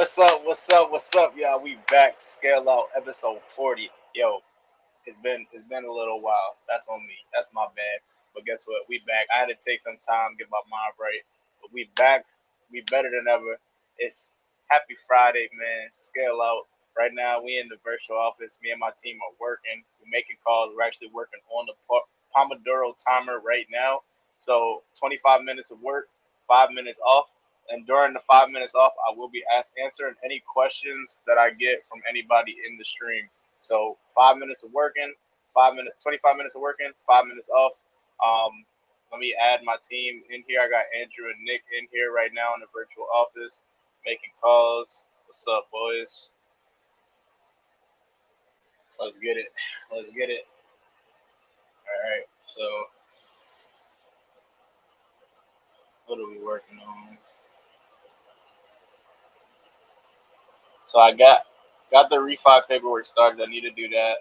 What's up? What's up? What's up, y'all? We back. Scaleout episode 40. Yo, it's been a little while. That's on me. That's my bad. But guess what? We back. I had to take some time, get my mind right. But we back. We better than ever. It's happy Friday, man. Scale out. Right now, we in the virtual office. Me and my team are working. We're making calls. We're actually working on the Pomodoro Timer right now. So 25 minutes of work, 5 minutes off. And during the 5 minutes off, I will be answering any questions that I get from anybody in the stream. So 5 minutes of working, 5 minutes, 25 minutes of working, 5 minutes off. Um, Let me add my team in here. I got Andrew and Nick in here right now in the virtual office making calls. What's up, boys? Let's get it. Let's get it. All right. So, what are we working on? So I got the refi paperwork started. I need to do that.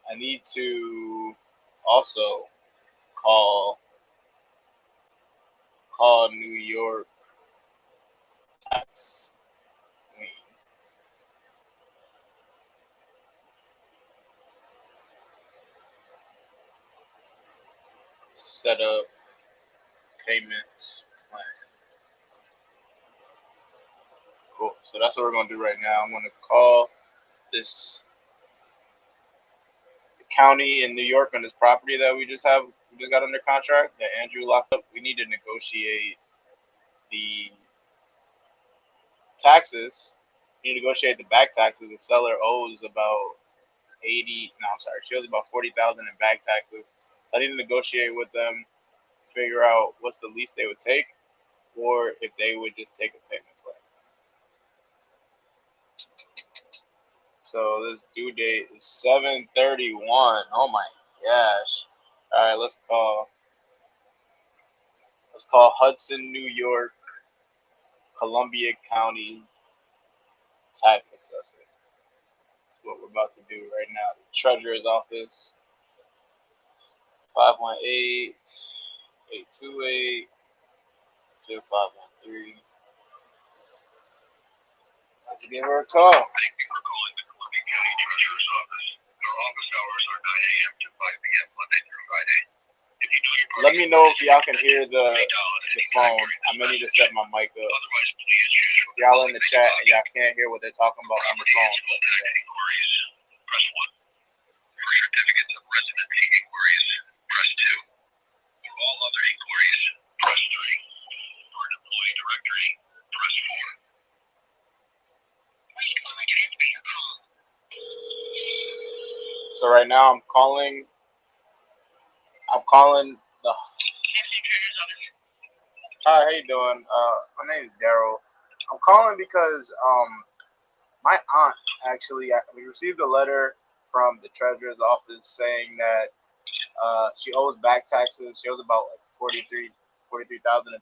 I need to also call New York tax lien. Set up payments plan. Cool. So that's what we're gonna do right now. I'm gonna call this county in New York on this property that we just got under contract that Andrew locked up. We need to negotiate the taxes. We need to negotiate the back taxes. The seller owes about 80. No, I'm sorry. She owes about 40,000 in back taxes. I need to negotiate with them, figure out what's the least they would take, or if they would just take a payment plan. So this due date is 7/31. Oh my gosh! All right, let's call Hudson, New York, Columbia County tax assessor. That's what we're about to do right now. The treasurer's office. 518-828-0513. Let's give her a call. Thank you for calling the Columbia County Treasurer's Office. Our office hours are 9 a.m. to 5 p.m. Monday through Friday. If you know your Let me know if y'all can hear the phone. I'm gonna need to set my mic up. Otherwise, please choose from Y'all in the chat and y'all can't hear what they're talking about on the phone. inquiries. Press 1. For certificates of residency inquiries, press 2. For all other inquiries, press 3. For an employee directory, press 4. Wait while I transfer your call. So right now I'm calling the. Hi, how you doing? My name is Daryll. I'm calling because my aunt actually we received a letter from the treasurer's office saying that she owes back taxes. She owes about like 43,000 in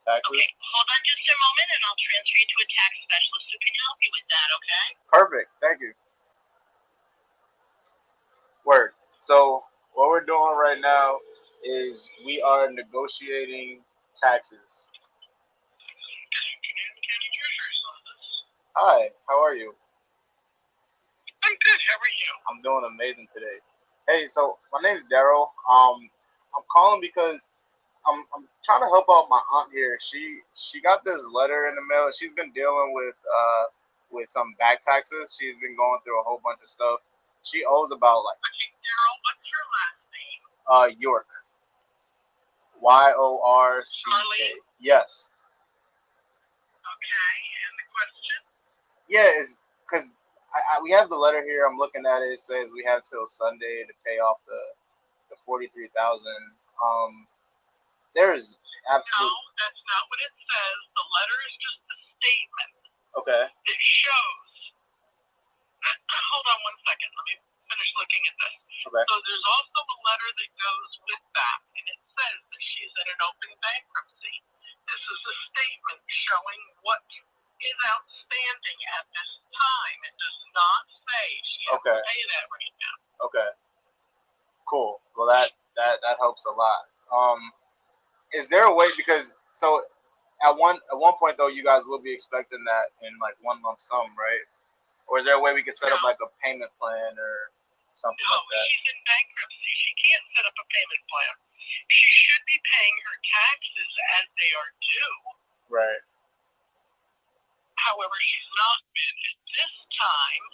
taxes. Okay, hold on just a moment and I'll transfer you to a tax specialist who can help you with that, okay? Perfect. Thank you. Word. So what we're doing right now is we are negotiating taxes. Hi, how are you? I'm good, how are you? I'm doing amazing today. Hey, so my name is Daryll. I'm calling because I'm trying to help out my aunt here. She got this letter in the mail. She's been dealing with some back taxes. She's been going through a whole bunch of stuff. She owes about like Daryl, what's your last name? York. Yorck. Yes. Okay, and the question? Yeah, it's because we have the letter here. I'm looking at it. It says we have till Sunday to pay off the 43,000. There's absolutely. No, that's not what it says. The letter is just a statement. Okay. It shows. Hold on one second. Let me finish looking at this. Okay. So there's also a letter that goes with that, and it says that she's in an open bankruptcy. This is a statement showing what is outstanding at this time. It does not say she has to pay that right now. Okay. Cool. Well, that helps a lot. Is there a way, because so At one point though, you guys will be expecting that in like one lump sum, right? Or is there a way we can set up like a payment plan or something No, like that? she's in bankruptcy. She can't set up a payment plan. She should be paying her taxes as they are due. Right. However, she's not been at this time.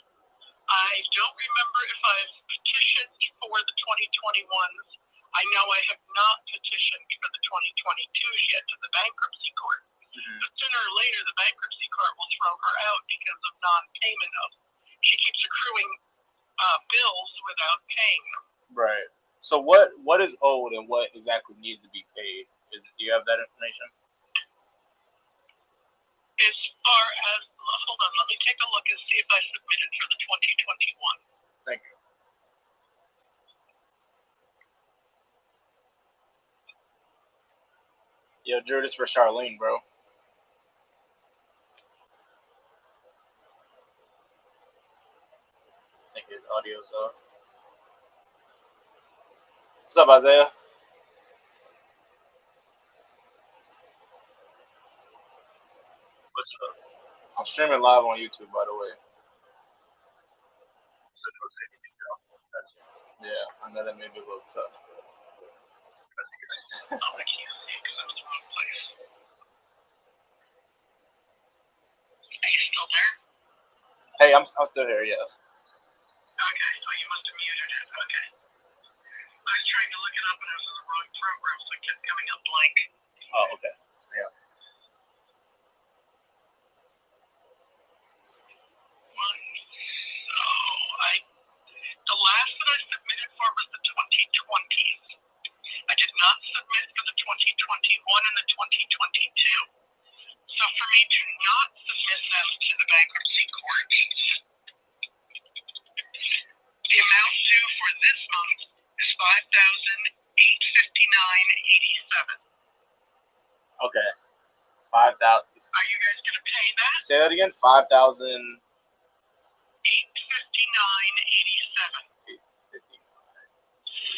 I don't remember if I've petitioned for the 2021s. I know I have not petitioned for the 2022s yet to the bankruptcy court. Mm-hmm. But sooner or later, the bankruptcy court will throw her out because of non-payment of. She keeps accruing bills without paying them. Right. So what is owed and what exactly needs to be paid? Do you have that information? As far as, hold on, let me take a look and see if I submitted for the 2021. Thank you. Yo, Drew, this is for Charlene, bro. I think his audio's off. What's up, Isaiah? What's up? I'm streaming live on YouTube, by the way. Yeah, I know that may be a little tough. Oh, I can't see it because I'm in the wrong place. Are you still there? Hey, I'm still here, yes. Okay, so you must have muted it. Okay. I was trying to look it up and I was in the wrong program, so it kept coming up blank. Oh, okay. Yeah. The last that I submitted for was the 2020s. I did not submit for the 2021 and the 2022. So for me to not submit them to the bankruptcy court, the amount due for this month is $5,859.87. Okay. 5,000. Are you guys going to pay that? Say that again. 5,000. $859.87.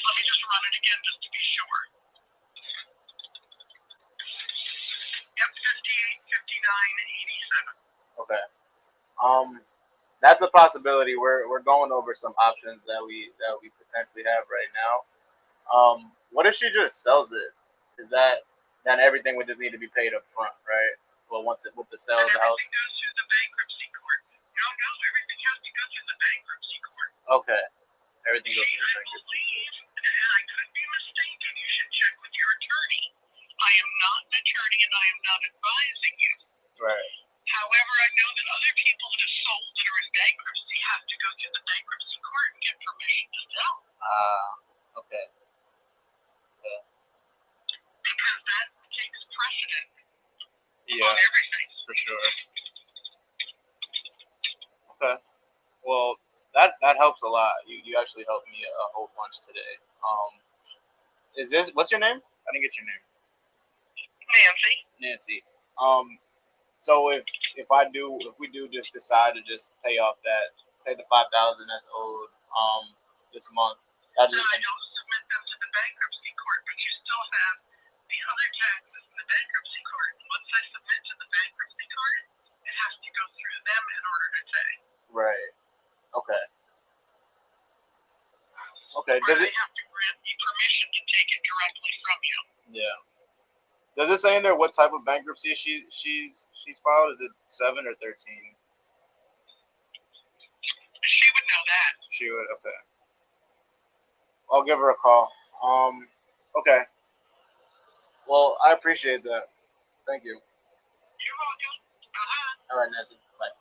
Let me just run it again just to be sure. Yep, $58.59.87. Okay. That's a possibility. We're going over some options that we potentially have right now. What if she just sells it? Is that then everything would just need to be paid up front, right? Well, once it with the sale of the house. Everything goes through the bankruptcy court. No, everything has to go through the bankruptcy court. Okay. Everything goes through the bankruptcy court. And I could be mistaken. You should check with your attorney. I am not an attorney and I am not advising you. Right. However, I know that other people that have sold that are in bankruptcy have to go through the bankruptcy court and get permission to sell. Okay. Yeah. Because that takes precedent Yeah, on everything. for sure. Okay. Well, that helps a lot. You actually helped me a whole bunch today. What's your name? I didn't get your name. Nancy. So if we do just decide to just pay the 5,000 that's owed this month, I don't submit them to the bankruptcy court, but you still have the other taxes in the bankruptcy court. Once I submit to the bankruptcy court, it has to go through them in order to pay. Right. Okay. Okay. Does it have to grant me permission to take it directly from you? Yeah. Does it say in there what type of bankruptcy she's filed? Is it 7 or 13? She would know that. She would. Okay. I'll give her a call. Okay. Well, I appreciate that. Thank you. You're welcome. All right, Nancy. Bye.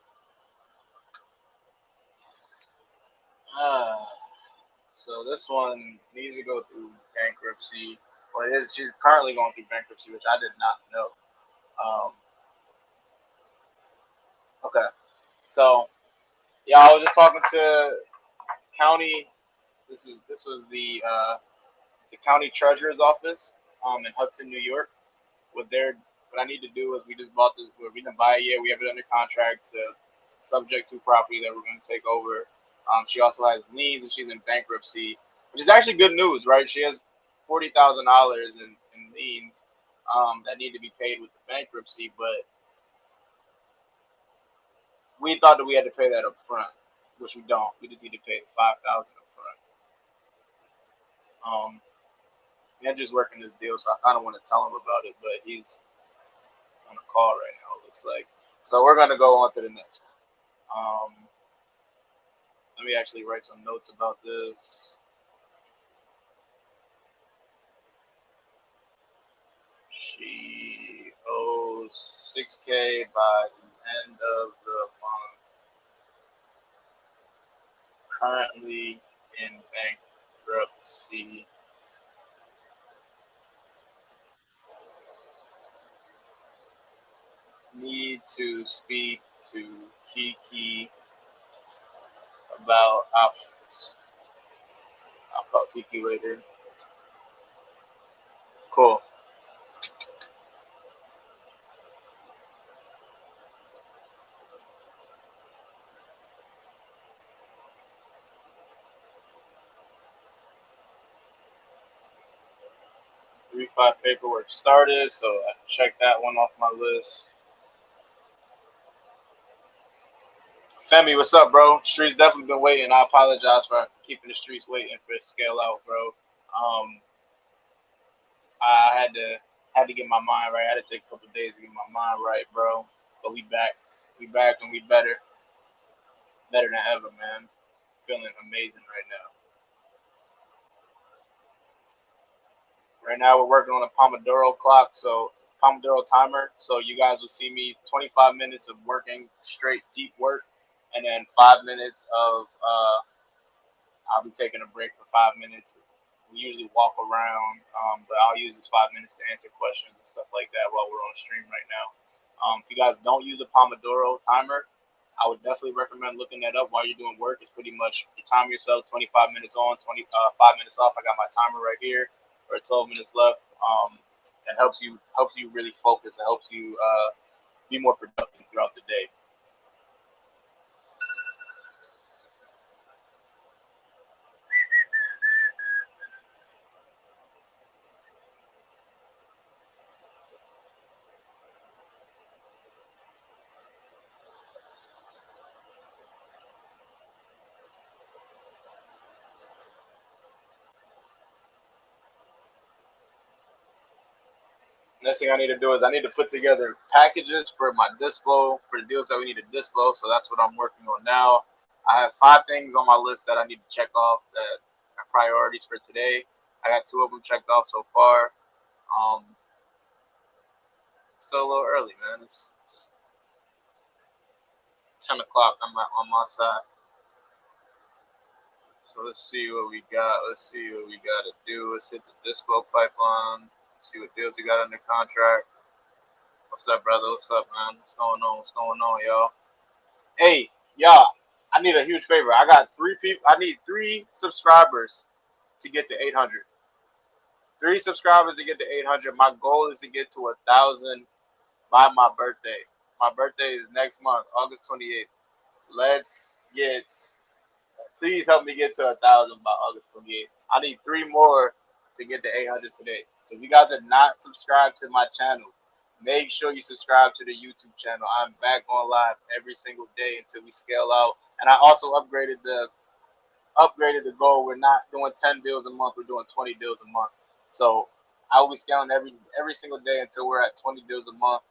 So this one needs to go through bankruptcy. Well, she's currently going through bankruptcy, which I did not know. Okay. So, yeah, I was just talking to county. This was the county treasurer's office in Hudson, New York. What I need to do is we just bought this. We didn't buy it yet. We have it under contract to subject to property that we're going to take over. She also has liens and she's in bankruptcy, which is actually good news, right? She has $40,000 in liens. that need to be paid with the bankruptcy, but we thought that we had to pay that up front, which we don't. We just need to pay the $5,000 up front. Andrew's working this deal, so I kind of want to tell him about it, but he's on a call right now. It looks like. So we're gonna go on to the next one. Let me actually write some notes about this. She owes $6K by the end of the month. Currently in bankruptcy. Need to speak to Kiki about options. I'll call Kiki later. Cool. Refi paperwork started, so I checked that one off my list. Femi, what's up, bro? Streets definitely been waiting. I apologize for keeping the streets waiting for Scaleout, bro. I had to get my mind right. I had to take a couple days to get my mind right, bro. But we back. We back and we better than ever, man. Feeling amazing right now. Right now we're working on a Pomodoro clock, so Pomodoro timer. So you guys will see me 25 minutes of working straight deep work, and then 5 minutes of I'll be taking a break for 5 minutes. We usually walk around, but I'll use this 5 minutes to answer questions and stuff like that while we're on stream right now. If you guys don't use a Pomodoro timer, I would definitely recommend looking that up while you're doing work. It's pretty much you time yourself 25 minutes on, 5 minutes off. I got my timer right here, or 12 minutes left. That helps you really focus. It helps you be more productive throughout the day. Next thing I need to do is I need to put together packages for my dispo, for the deals that we need to dispo. So that's what I'm working on now. I have 5 things on my list that I need to check off that are priorities for today. I got 2 of them checked off so far. Still a little early, man. It's 10 o'clock. I'm on my side. So let's see what we got. Let's see what we got to do. Let's hit the dispo pipeline. See what deals we got under contract. What's up, brother? What's up, man? What's going on? What's going on, y'all? Hey, y'all, I need a huge favor. I got 3 people. I need 3 subscribers to get to 800. 3 subscribers to get to 800. My goal is to get to 1,000 by my birthday. My birthday is next month, August 28th. Let's get. Please help me get to 1,000 by August 28th. I need 3 more to get to 800 today. So if you guys are not subscribed to my channel, make sure you subscribe to the YouTube channel. I'm back on live every single day until we scale out. And I also upgraded the goal. We're not doing 10 deals a month. We're doing 20 deals a month. So I will be scaling every single day until we're at 20 deals a month,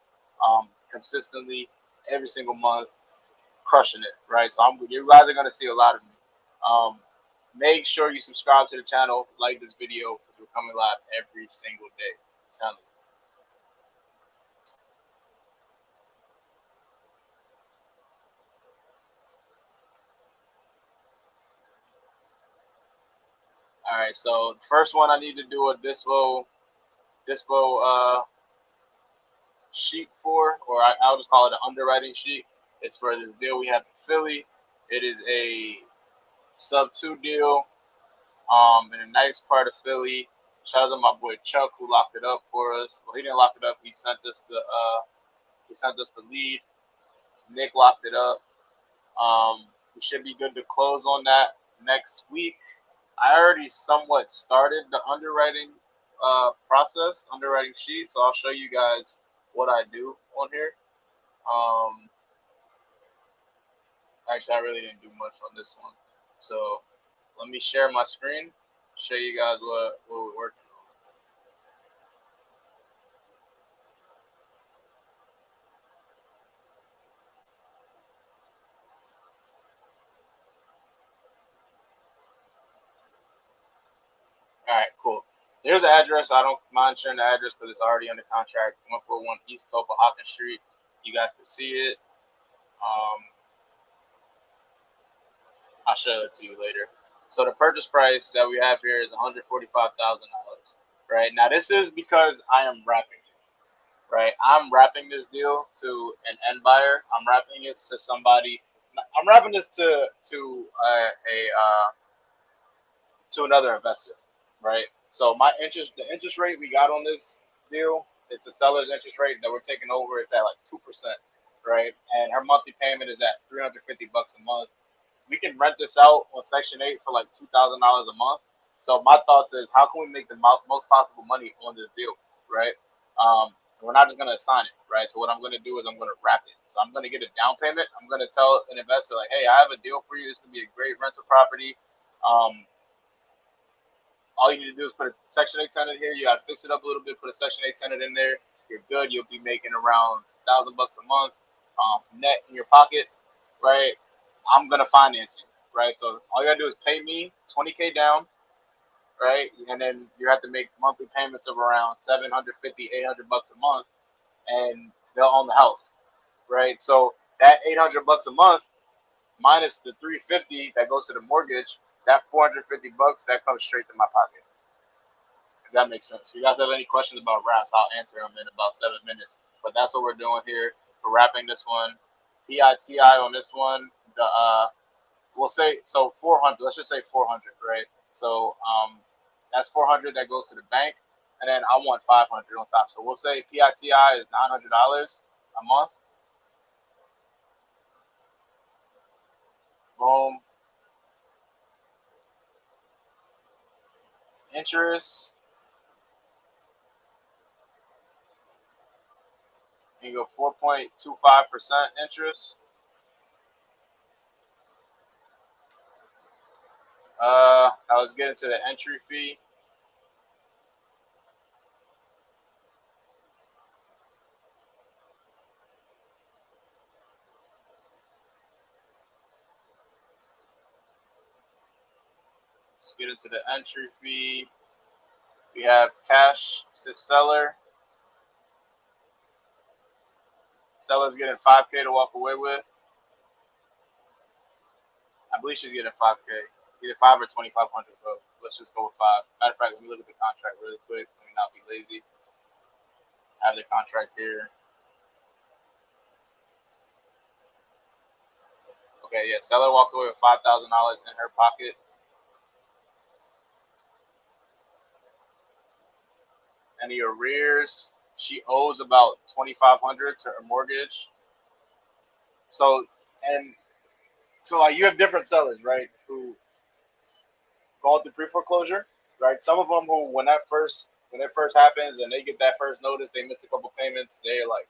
consistently every single month, crushing it. Right. So you guys are gonna see a lot of me. Make sure you subscribe to the channel, like this video, because we're coming live every single day. I'm telling you. All right, so the first one I need to do a dispo sheet for, or I'll just call it an underwriting sheet. It's for this deal we have in Philly. It is a sub 2 deal in a nice part of Philly. Shout out to my boy Chuck who locked it up for us. Well, he didn't lock it up. He sent us the lead. Nick locked it up. We should be good to close on that next week. I already somewhat started the underwriting process, underwriting sheet. So I'll show you guys what I do on here. Actually, I really didn't do much on this one. So let me share my screen, show you guys what we're working on. All right, cool. Here's the address. I don't mind sharing the address because it's already under contract. 141 East Hawkins Street. You guys can see it. I'll show it to you later. So the purchase price that we have here is $145,000. Right now, this is because I am wrapping it. Right, I'm wrapping this deal to an end buyer. I'm wrapping it to somebody. I'm wrapping this to another investor. Right. So the interest rate we got on this deal, it's a seller's interest rate that we're taking over. It's at like 2%. Right, and her monthly payment is at $350 a month. We can rent this out on Section 8 for like $2,000 a month. So my thoughts is, how can we make the most possible money on this deal, right? We're not just going to assign it, right? So what I'm going to do is I'm going to wrap it. So I'm going to get a down payment. I'm going to tell an investor like, hey, I have a deal for you. This could be a great rental property. All you need to do is put a Section 8 tenant here. You got to fix it up a little bit. Put a Section 8 tenant in there. You're good. You'll be making around $1,000 a month net in your pocket, right? I'm gonna finance you, right? So all you gotta do is pay me $20K down, right? And then you have to make monthly payments of around $750, $800 a month, and they'll own the house, right? So that $800 a month minus the $350 that goes to the mortgage, that $450 that comes straight to my pocket. If that makes sense. If you guys have any questions about wraps, I'll answer them in about 7 minutes. But that's what we're doing here. We're wrapping this one. PITI on this one. We'll say so 400. Let's just say 400, right? So that's 400 that goes to the bank, and then I want 500 on top. So we'll say PITI is $900 a month. Boom. Interest. You go 4.25% interest. I was getting to the entry fee. Let's get into the entry fee. We have cash to seller. Seller's getting 5K to walk away with. I believe she's getting 5K. Either 5 or 2,500, but let's just go with 5. Matter of fact, let me look at the contract really quick. Let me not be lazy. I have the contract here. Okay, yeah. Seller walked away with $5,000 in her pocket. Any arrears? She owes about $2,500 to her mortgage. So like you have different sellers, right? Who go through pre-foreclosure, right? Some of them who when it first happens and they get that first notice, they miss a couple payments. They're like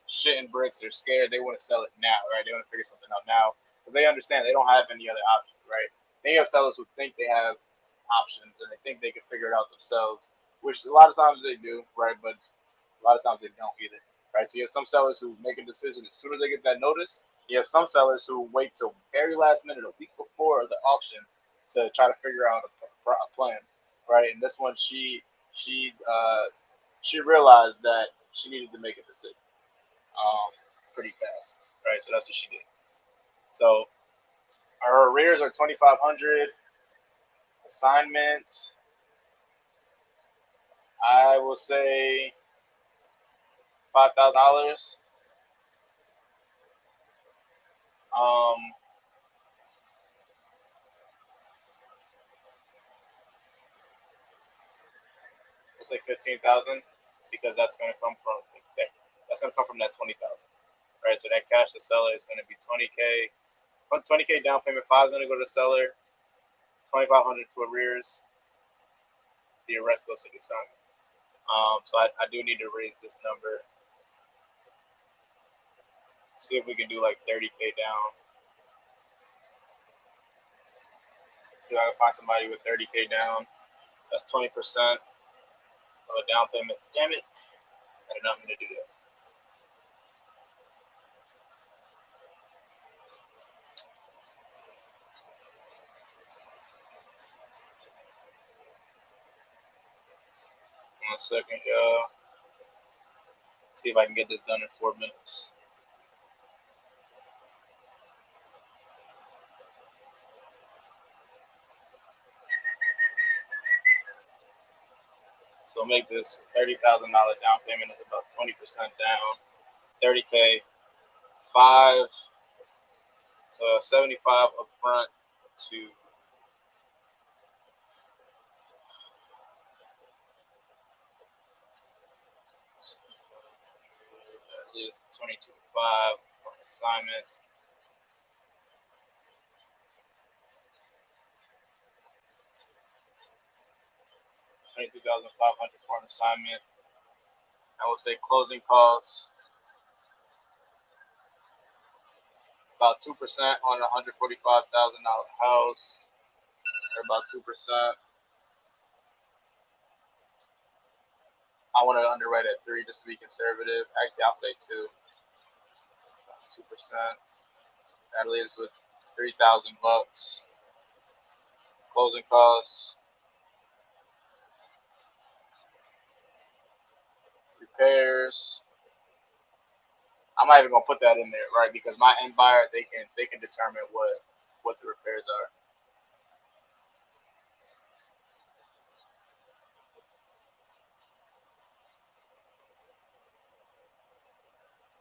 shitting bricks. They're scared. They want to sell it now, right? They want to figure something out now because they understand they don't have any other options, right? Then you have sellers who think they have options and they think they can figure it out themselves, which a lot of times they do, right? But a lot of times they don't either, right? So you have some sellers who make a decision as soon as they get that notice. You have some sellers who wait till very last minute, a week before the auction, to try to figure out a plan, right? And this one, she realized that she needed to make a decision pretty fast, right? So that's what she did. So our arrears are 2,500. Assignment, I will say $5,000. Um, we'll say 15,000 because that's gonna come from that 20,000, right? So that cash to seller is gonna be 20K. 20K down payment. 5 is gonna go to the seller. 2,500 to arrears. The rest goes to the assignment. So I do need to raise this number. See if we can do like 30K down. See if I can find somebody with 30K down. That's 20% of a down payment. Damn it. I did not mean to do that. One second, y'all. See if I can get this done in 4 minutes. So make this $30,000 down payment is about 20% down. 30K, 5, so 75 up front to at least 22.5 for an assignment. $22,500 for an assignment. I would say closing costs about 2% on a $145,000 house, or about 2%. I want to underwrite at 3 just to be conservative. Actually, I'll say 2. So 2%. That leaves with $3,000. Closing costs, repairs. I'm not even gonna put that in there, right? Because my end buyer, they can determine what the repairs are.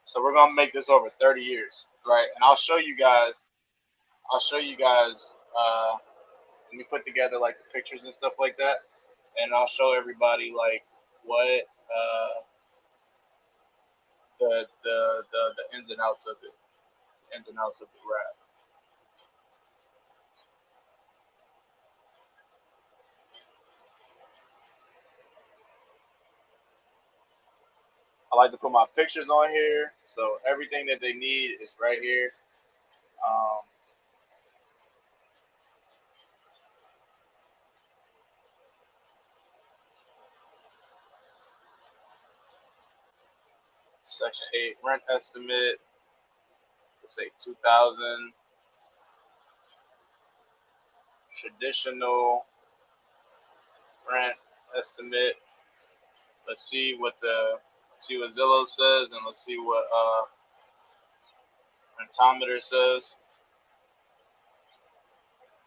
So we're gonna make this over 30 years, right? And I'll show you guys. I'll show you guys. Let me put together like the pictures and stuff like that, and I'll show everybody like what the ins and outs of it, ins and outs of the wrap. I like to put my pictures on here, so everything that they need is right here. Um, Section 8 rent estimate. Let's say 2,000. Traditional rent estimate. Let's see what Zillow says, and let's see what Rentometer says.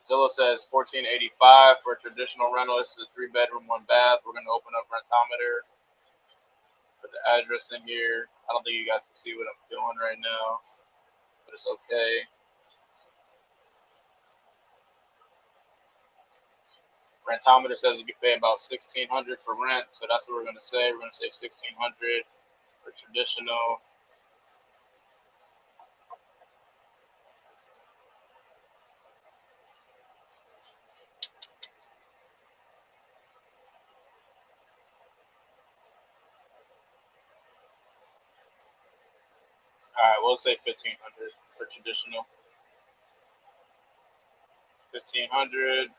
Zillow says 1485 for a traditional rental. This is a 3-bedroom, 1 bath. We're gonna open up Rentometer. Put the address in here. I don't think you guys can see what I'm doing right now, but it's okay. Rentometer says you can pay about $1,600 for rent, so that's what we're gonna say. We're gonna say $1,600 for traditional. All right, we'll say 1,500 for traditional. 1,500.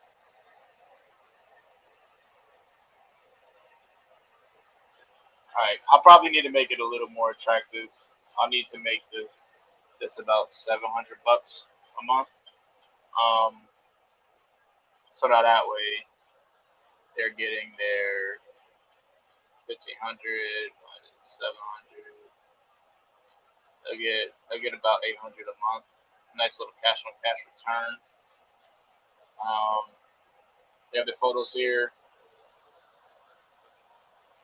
All right, I'll probably need to make it a little more attractive. I'll need to make this about $700 a month. Um, so that way they're getting their 1,500 minus 700. They'll get about 800 a month. Nice little cash on cash return. They have the photos here.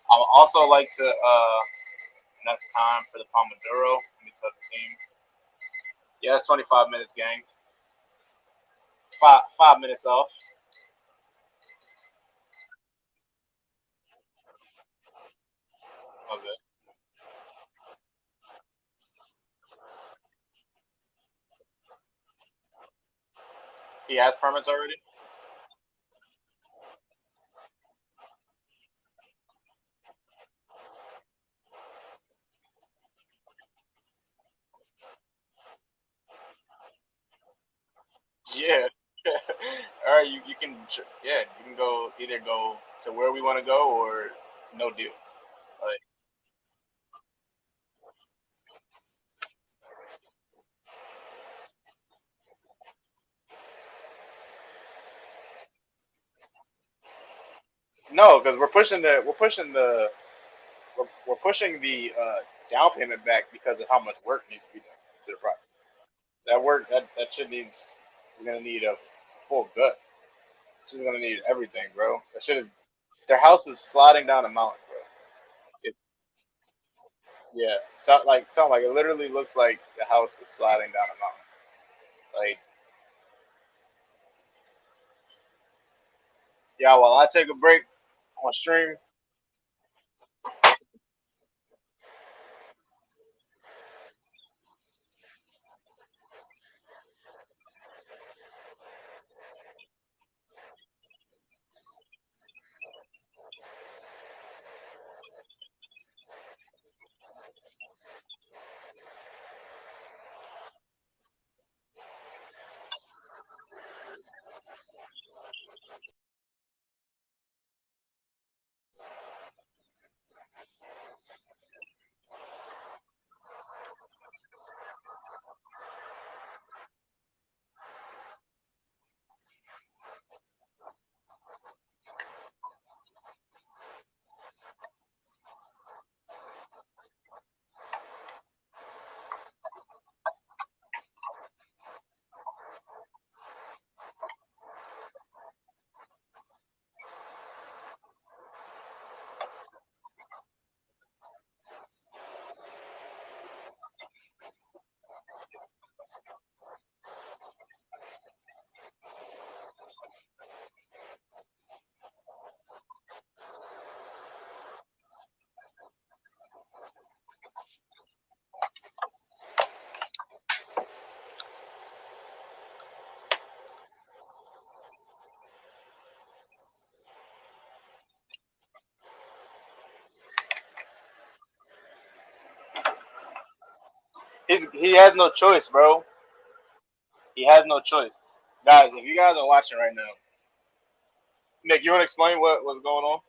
I would also like to. And that's time for the Pomodoro. Let me tell the team. Yeah, it's 25 minutes, gang. 5 minutes off. Okay. He has permits already. Yeah. All right, you can yeah, you can go either go to where we want to go or no deal. Like no, because we're pushing the down payment back because of how much work needs to be done to the project. That work that shit needs is gonna need a full gut. She's gonna need everything, bro. That shit is their house is sliding down a mountain, bro. It, yeah, tell like it literally looks like the house is sliding down a mountain. Like yeah, while I take a break on stream, he has no choice, bro. He has no choice. Guys, if you guys are watching right now, Nick, you want to explain what's going on?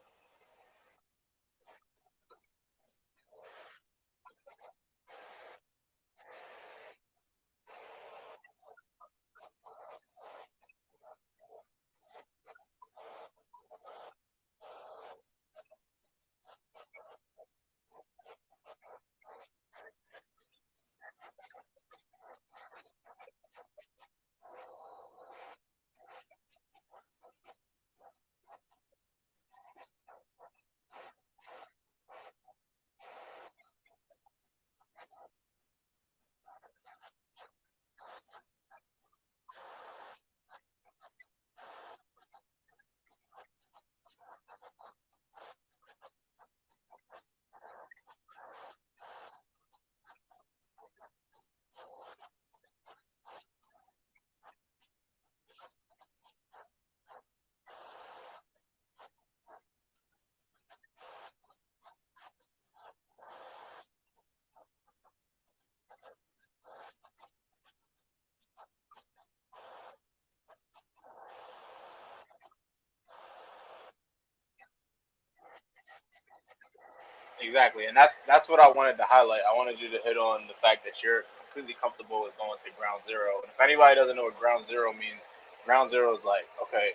Exactly, and that's what I wanted to highlight. I wanted you to hit on the fact that you're completely comfortable with going to ground zero. And if anybody doesn't know what ground zero means, ground zero is like, okay,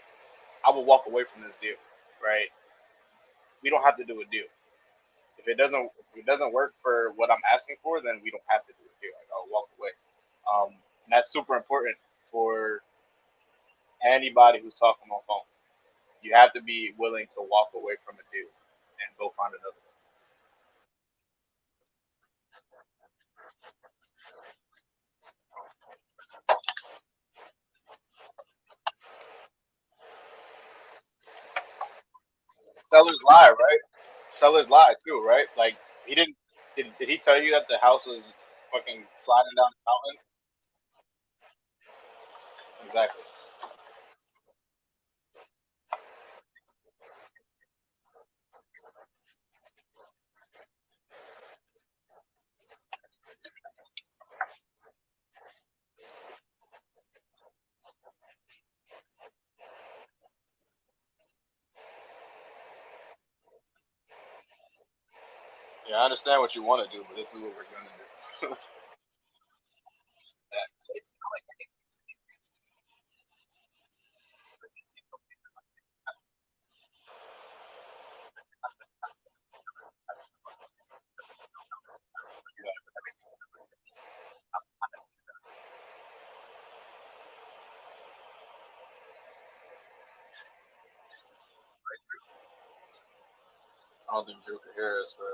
I will walk away from this deal, right? We don't have to do a deal. If it doesn't work for what I'm asking for, then we don't have to do a deal. Like, I'll walk away. And that's super important for anybody who's talking on phones. You have to be willing to walk away from a deal and go find another one. Sellers lie, right? Sellers lie too, right? Like he didn't. Did he tell you that the house was fucking sliding down the mountain? Exactly. Yeah, I understand what you want to do, but this is what we're gonna do. I don't think Drew could hear us, bro.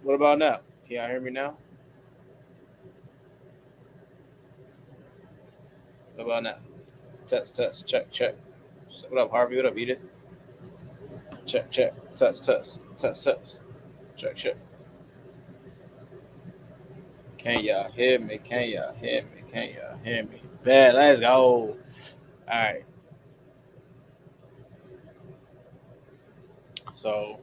What about now? Can y'all hear me now? What about now? Test, test, check, check. What up, Harvey? What up, Edith? Check, check. Test, test, test, test. Check, check. Can y'all hear me? Can y'all hear me? Can y'all hear me? Bad, let's go. All right. So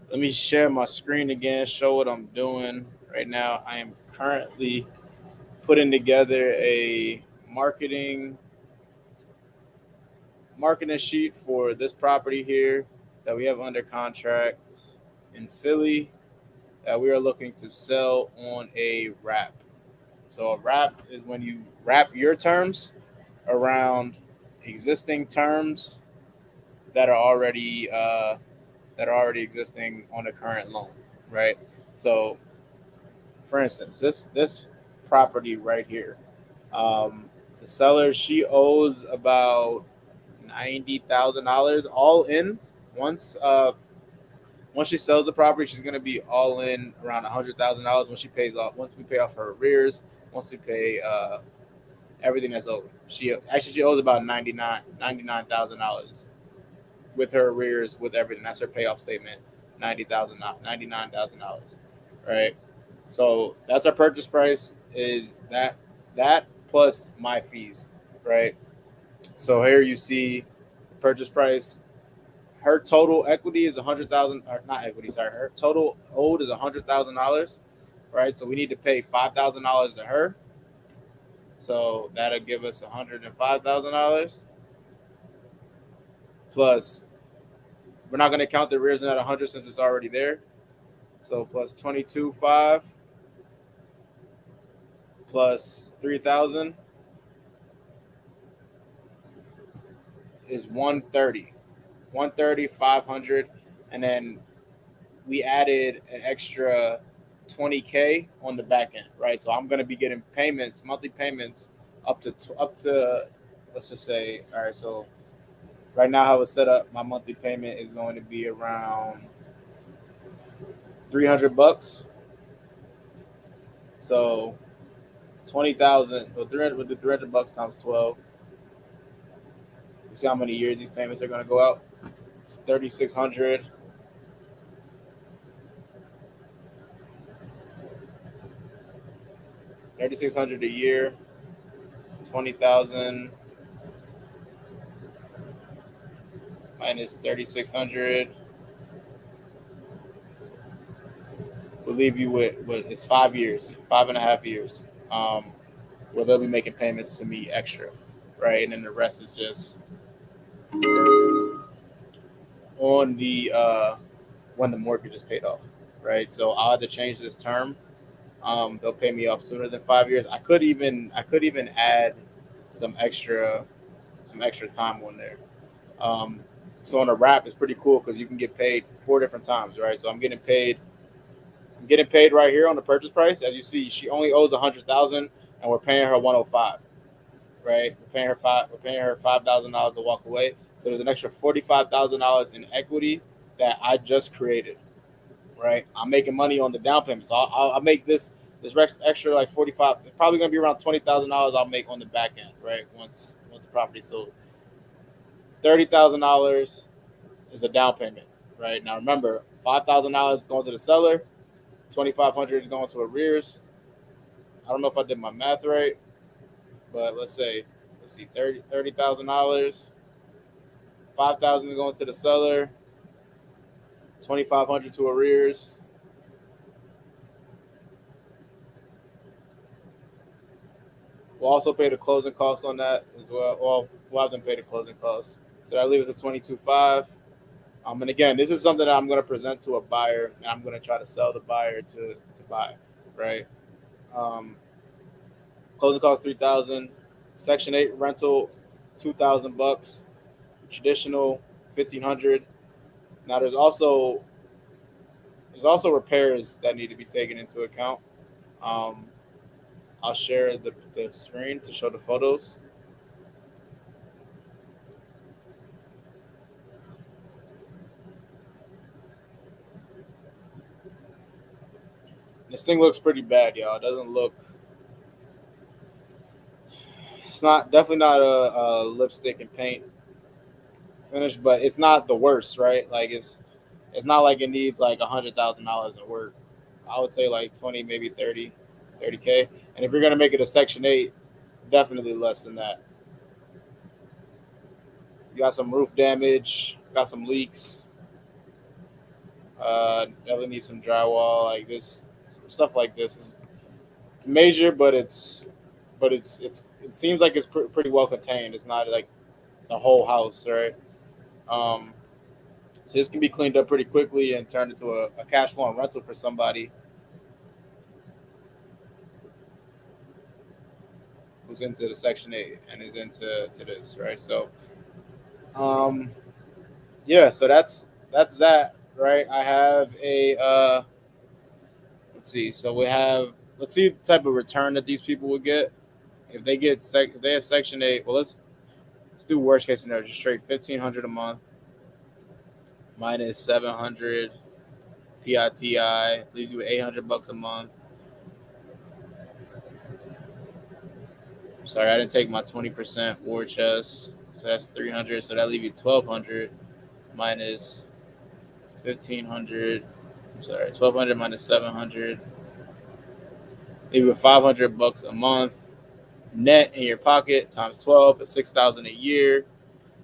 let me share my screen again, show what I'm doing right now. I am currently putting together a marketing sheet for this property here that we have under contract in Philly that we are looking to sell on a wrap. So a wrap is when you wrap your terms around existing terms that are already existing on the current loan, right? So, for instance, this property right here, um, the seller, she owes about $90,000 all in. Once once she sells the property, she's going to be all in around $100,000 when she pays off. Once we pay off her arrears, once we pay everything that's owed. She owes about $99,000 with her arrears, with everything. That's her payoff statement. $99,000, right? So that's our purchase price. Is that plus my fees, right? So here you see the purchase price. Her total equity is 100,000, or not equity. Sorry, her total owed is $100,000, right? So we need to pay $5,000 to her. So that'll give us $105,000 plus. We're not going to count the arrears in that 100 since it's already there. So plus 22.5 plus 3,000 is 130. 130, 500, and then we added an extra 20K on the back end, right? So I'm going to be getting payments, monthly payments up to let's just say, all right, so right now how it's set up, my monthly payment is going to be around $300. So 20,000, well, 300 with the $300 times 12. You see how many years these payments are going to go out? It's 3,600. 3,600 a year. 20,000 minus 3,600 will leave you with it's 5 years, 5.5 years, where they'll be making payments to me extra, right? And then the rest is just on the when the mortgage is paid off, right? So I'll have to change this term. They'll pay me off sooner than 5 years. I could even add some extra time on there. Um, so on a wrap, it's pretty cool because you can get paid 4 different times, right? So I'm getting paid right here on the purchase price. As you see, she only owes 100,000, and we're paying her 105. Right? We're paying her $5,000 to walk away. So there's an extra $45,000 in equity that I just created. Right? I'm making money on the down payment, so I'll make this extra like 45. It's probably gonna be around $20,000 I'll make on the back end. Right? Once the property's sold, $30,000 is a down payment. Right? Now remember, $5,000 is going to the seller. 2,500 is going to arrears. I don't know if I did my math right, but let's see, $30,000. 5,000 is going to the seller. 2,500 to arrears. We'll also pay the closing costs on that as well. Well, we'll have them pay the closing costs. So that leaves us at 22.5. And again, this is something that I'm going to present to a buyer, and I'm going to try to sell the buyer to buy, right? Um, Closing costs 3,000. Section 8 rental, $2,000. Traditional, 1,500. Now there's also repairs that need to be taken into account. Um, I'll share the screen to show the photos. This thing looks pretty bad, y'all. It doesn't look. It's not definitely not a lipstick and paint finish, but it's not the worst, right? Like it's not like it needs like $100,000 in work. I would say like 20, maybe 30K. And if you're gonna make it a Section 8, definitely less than that. You got some roof damage, got some leaks. Definitely need some drywall. Like this, some stuff like this is it's major, but it seems like it's pretty well contained. It's not like the whole house, right? Um, so this can be cleaned up pretty quickly and turned into a cash flow and rental for somebody who's into the Section 8 and is into to this, right? So, um, yeah, so that's that, right? I have a let's see. So we have let's see the type of return that these people would get if they get if they have Section 8. Well, let's do worst case scenario. Just straight 1,500 a month minus 700 PITI leaves you with $800 a month. Sorry, I didn't take my 20% war chest, so that's 300. So that leaves you 1,200 minus 1,500. Sorry, 1,200 minus 700. Leave you $500 a month net in your pocket times 12 is 6,000 a year.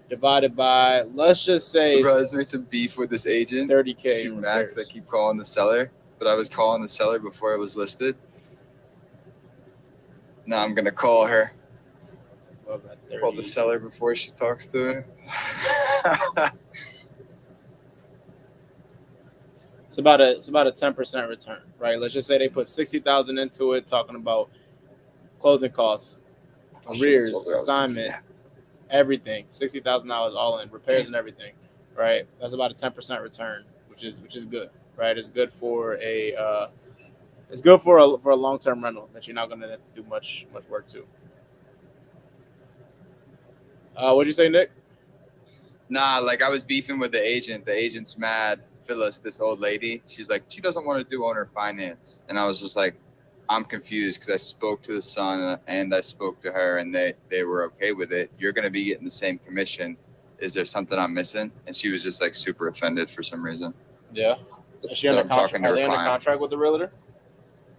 Divided by, let's just say, bro, I was making some beef with this agent. 30K. She's mad because I keep calling the seller, but I was calling the seller before it was listed. Now I'm gonna call her. Call the seller before she talks to her. It's about a 10% return, right? Let's just say they put 60,000 into it, talking about closing costs, arrears, assignment, everything, $60,000 all in, repairs and everything, right? That's about a 10% return, which is good, right? It's good for a long term rental that you're not going to do much work to. What'd you say, Nick? Nah, like I was beefing with the agent. The agent's mad. Phyllis, this old lady, she's like, she doesn't want to do owner finance. And I was just like, I'm confused because I spoke to the son and I spoke to her and they were okay with it. You're going to be getting the same commission. Is there something I'm missing? And she was just like super offended for some reason. Yeah. Is she under contract? Are they under contract with the realtor?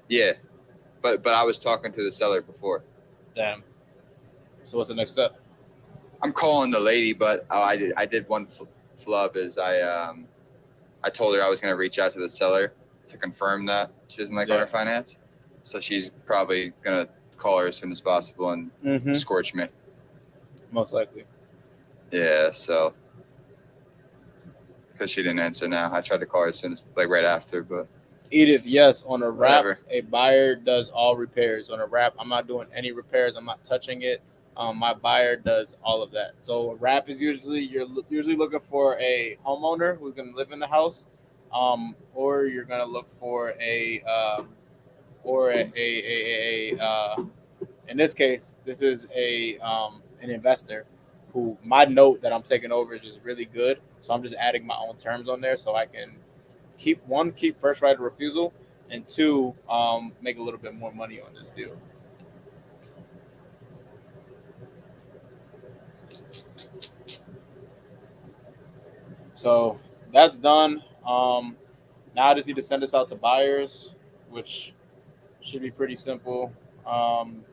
Yeah. But I was talking to the seller before. Damn. So what's the next step? I'm calling the lady, but I did one flub is I told her I was going to reach out to the seller to confirm that she doesn't like owner finance. So she's probably going to call her as soon as possible and scorch me. Most likely. Yeah, so. Because she didn't answer now. I tried to call her as soon as, like, right after, but. Edith, yes, on a wrap, a buyer does all repairs. On a wrap, I'm not doing any repairs. I'm not touching it. My buyer does all of that. So a wrap is you're usually looking for a homeowner who's going to live in the house, or you're going to look for in this case, this is an investor who my note that I'm taking over is just really good. So I'm just adding my own terms on there so I can keep first right of refusal, and two, make a little bit more money on this deal. So that's done. Now I just need to send this out to buyers, which should be pretty simple.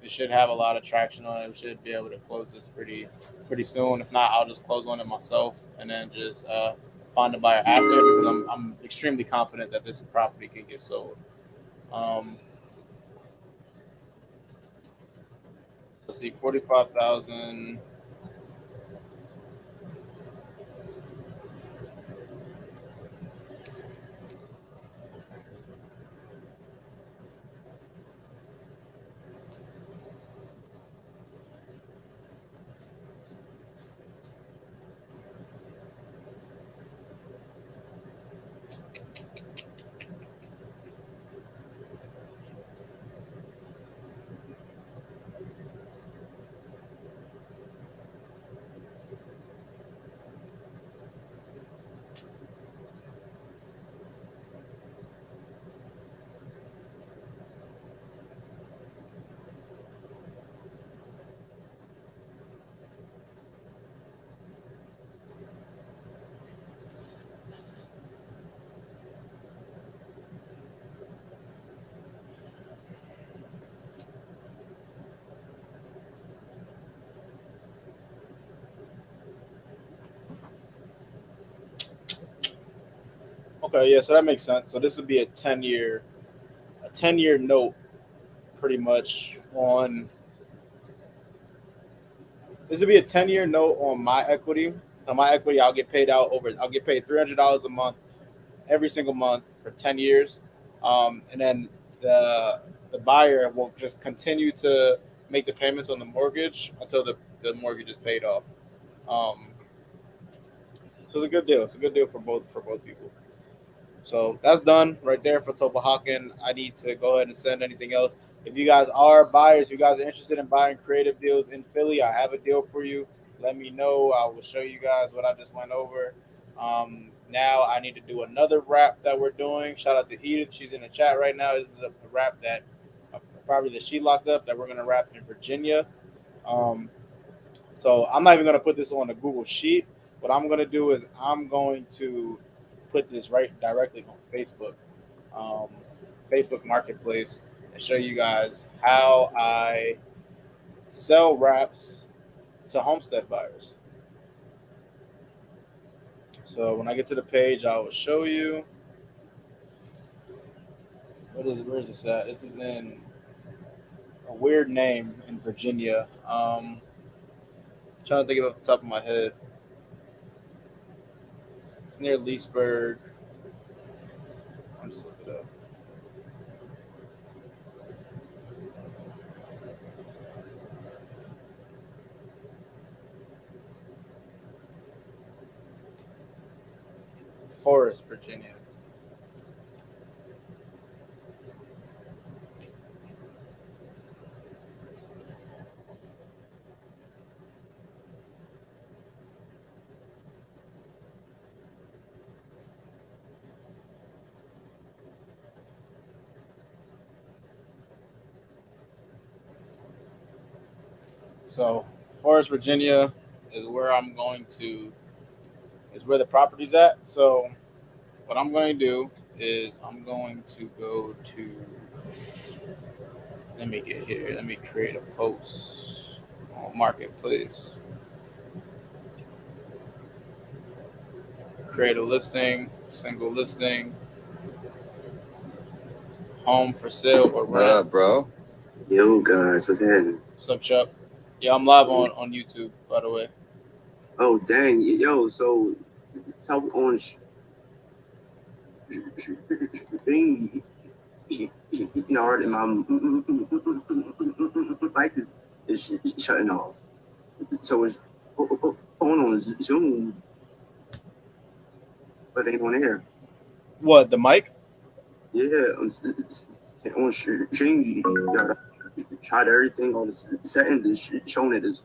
It should have a lot of traction on it. We should be able to close this pretty soon. If not, I'll just close on it myself and then just find a buyer after, because I'm extremely confident that this property can get sold. Let's see, 45,000. Okay, yeah, so that makes sense. So this would be a 10-year note, pretty much on. This would be a 10-year note on my equity. On my equity, I'll get paid out over. I'll get paid $300 a month every single month for 10 years, and then the buyer will just continue to make the payments on the mortgage until the mortgage is paid off. Um, so it's a good deal. It's a good deal for both people. So that's done right there for Topahaken. I need to go ahead and send anything else. If you guys are buyers, if you guys are interested in buying creative deals in Philly, I have a deal for you. Let me know. I will show you guys what I just went over. Now I need to do another wrap that we're doing. Shout out to Edith. She's in the chat right now. This is a wrap that probably that she locked up that we're going to wrap in Virginia. Um, so I'm not even going to put this on the Google Sheet. What I'm going to do is I'm going to put this right directly on um, Facebook Marketplace, and show you guys how I sell wraps to homestead buyers. So when I get to the page, I will show you. Where's this at? This is in a weird name in Virginia. Trying to think of it off the top of my head. It's near Leesburg. I'm just looking it up. Forest, Virginia. So Forest, Virginia is where I'm going to is where the property's at. So what I'm going to do is I'm going to go to let me get here. Let me create a post on Marketplace. Create a listing, single listing, home for sale or What rent. up, bro? Yo, guys, what's happening? What's up, Chuck? Yeah, I'm live on YouTube, by the way. Oh, dang. Yo, so on thing, yard and my mic is shutting off. So it's on Zoom, but ain't on air. What, the mic? Yeah, on stream, tried everything, all the settings is showing it as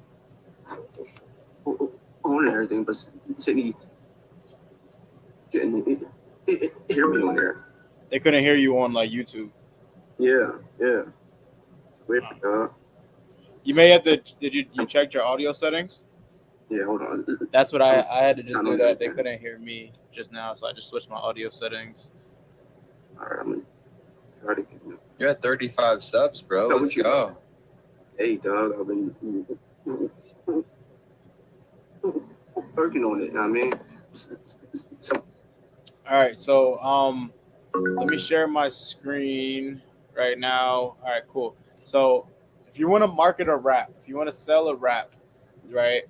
on and everything, but Sydney couldn't hear me on there. They couldn't hear you on like YouTube. Yeah. Wait, You may have to. Did you check your audio settings? Yeah, hold on. That's what I had to just do that. They couldn't hear me just now, so I just switched my audio settings. All right, I'm gonna try to get. You're at 35 subs, bro. No, Let's go. Hey, dog, I've been working on it. You know what I mean? So, All right, so let me share my screen right now. All right, cool. So if you want to market a wrap, if you want to sell a wrap, right?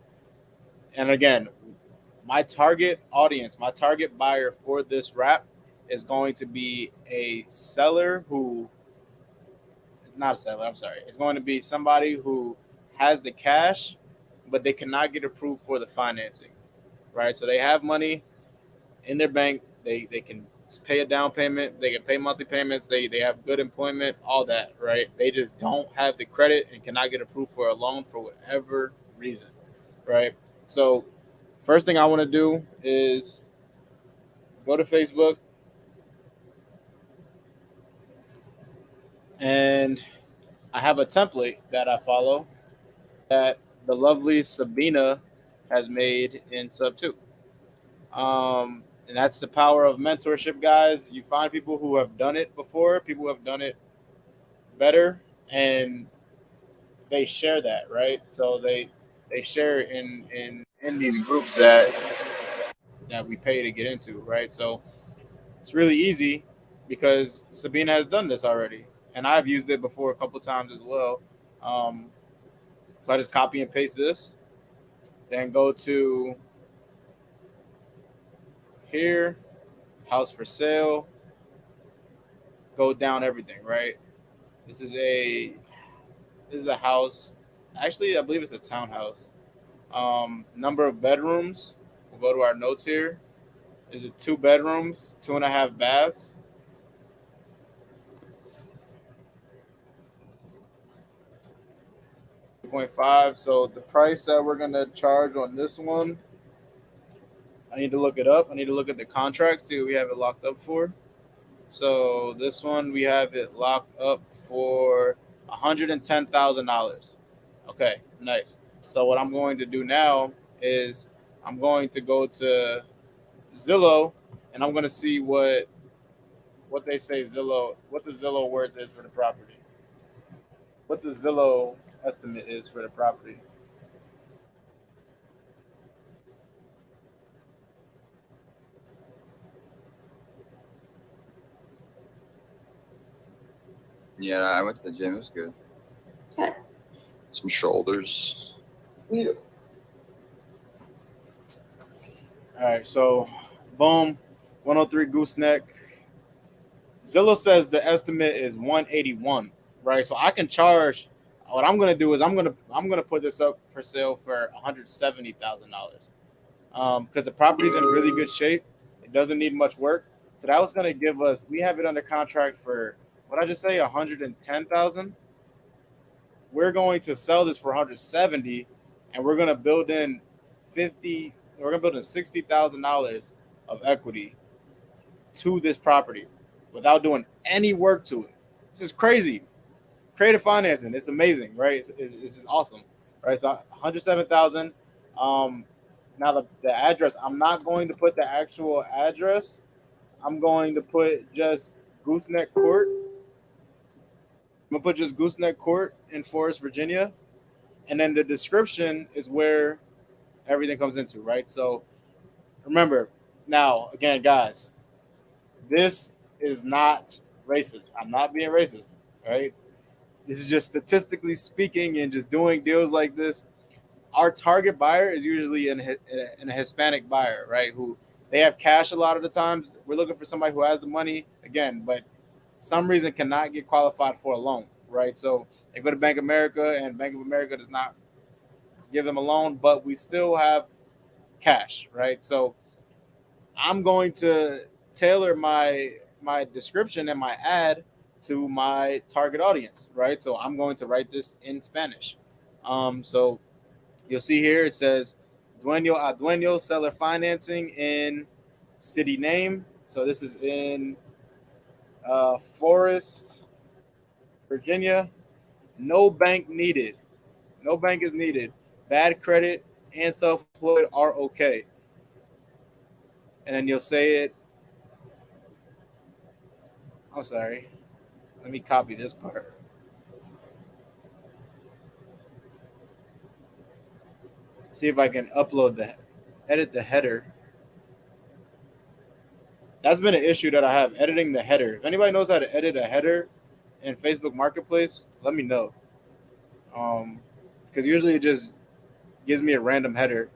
And again, my target audience, my target buyer for this wrap is going to be a seller who not a seller, I'm sorry. It's going to be somebody who has the cash, but they cannot get approved for the financing, right? So they have money in their bank. They can pay a down payment. They can pay monthly payments. They have good employment, all that, right? They just don't have the credit and cannot get approved for a loan for whatever reason, right? So first thing I want to do is go to Facebook and I have a template that I follow that the lovely Sabina has made in Sub 2. And that's the power of mentorship, guys. You find people who have done it before, people who have done it better, and they share that, right? So they share in these groups that we pay to get into, right? So It's really easy because Sabina has done this already, and I've used it before a couple times as well. Um, so I just copy and paste this, then go to here, house for sale, go down everything, right? This is a this is a house. Actually, I believe it's a townhouse. Number of bedrooms. We'll go to our notes here. Is it 2 bedrooms, 2.5 baths? 2.5. So the price that we're gonna charge on this one, I need to look it up. I need to look at the contract, see what we have it locked up for. So this one we have it locked up for $110,000. Okay, nice. So what I'm going to do now is I'm going to go to Zillow and I'm going to see what they say Zillow, what the Zillow worth is for the property, what the Zillow estimate is for the property. Yeah, I went to the gym. It was good. Some shoulders. All right, so boom, 103 gooseneck. Zillow says the estimate is 181, right? So I can charge. What I'm gonna do is I'm gonna put this up for sale for $170,000, because the property's in really good shape. It doesn't need much work. So that was gonna give us. We have it under contract for what I just say 110,000. We're going to sell this for 170, and we're gonna build in 50. We're gonna build in $60,000 of equity to this property without doing any work to it. This is crazy. Creative financing, it's amazing, right? It's just awesome, right? So 107,000. Now the address, I'm not going to put the actual address. I'm going to put just Gooseneck Court. I'm gonna put just Gooseneck Court in Forest, Virginia, and then the description is where everything comes into, right? So remember, now again, guys, this is not racist. I'm not being racist, right? This is just statistically speaking and just doing deals like this. Our target buyer is usually a Hispanic buyer, right? Who they have cash a lot of the times. We're looking for somebody who has the money again, but some reason cannot get qualified for a loan, right? So they go to Bank of America and Bank of America does not give them a loan, but we still have cash, right? So I'm going to tailor my description and my ad to my target audience, right? So I'm going to write this in Spanish. So you'll see here it says dueño a dueño seller financing in city name. So this is in Forest, Virginia. No bank needed. No bank is needed. Bad credit and self-employed are okay. And then you'll say it. I'm sorry. Let me copy this part. See if I can upload that. Edit the header. That's been an issue that I have, editing the header. If anybody knows how to edit a header in Facebook Marketplace, let me know. Because usually it just gives me a random header,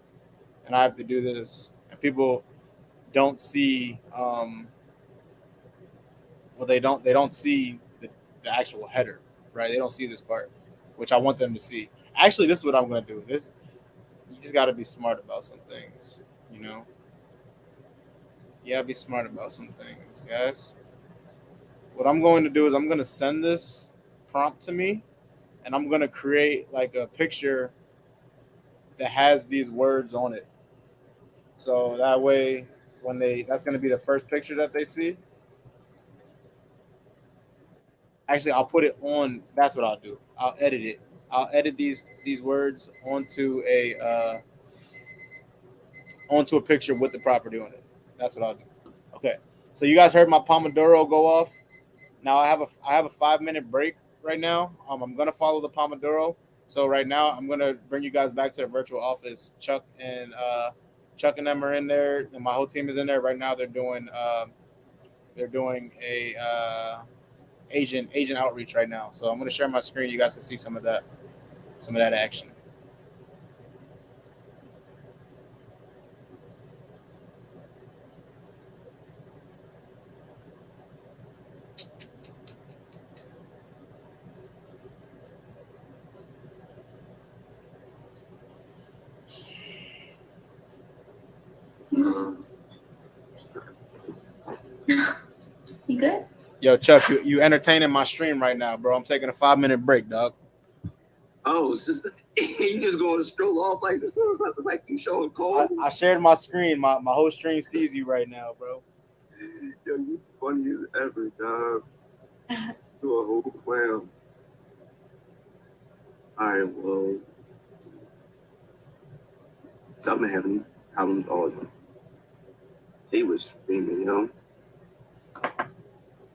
and I have to do this. And people don't see. Well, they don't see the actual header, right? They don't see this part, which I want them to see. Actually, this is what I'm going to do. This You just got to be smart about some things, you know. Yeah, be smart about some things, guys. What I'm going to do is I'm going to send this prompt to me, and I'm going to create like a picture that has these words on it. So that way, that's going to be the first picture that they see. Actually, I'll put it on. That's what I'll do. I'll edit it. I'll edit these words onto a picture with the property on it. That's what I'll do. Okay. So you guys heard my Pomodoro go off. Now I have a 5 minute break right now. I'm gonna follow the Pomodoro. So right now I'm gonna bring you guys back to the virtual office. Chuck and them are in there, and my whole team is in there right now. They're doing They're doing a agent outreach right now. So I'm going to share my screen. You guys can see some of that action. You good? Yo, Chuck, you entertaining my stream right now, bro. I'm taking a 5-minute break, dog. Oh, it's just you just going to stroll off like you showing cold. I shared my screen. My whole stream sees you right now, bro. Yo, you funny as ever, dog. You a whole clown. All right, well, something having problems all the they was screaming, you know.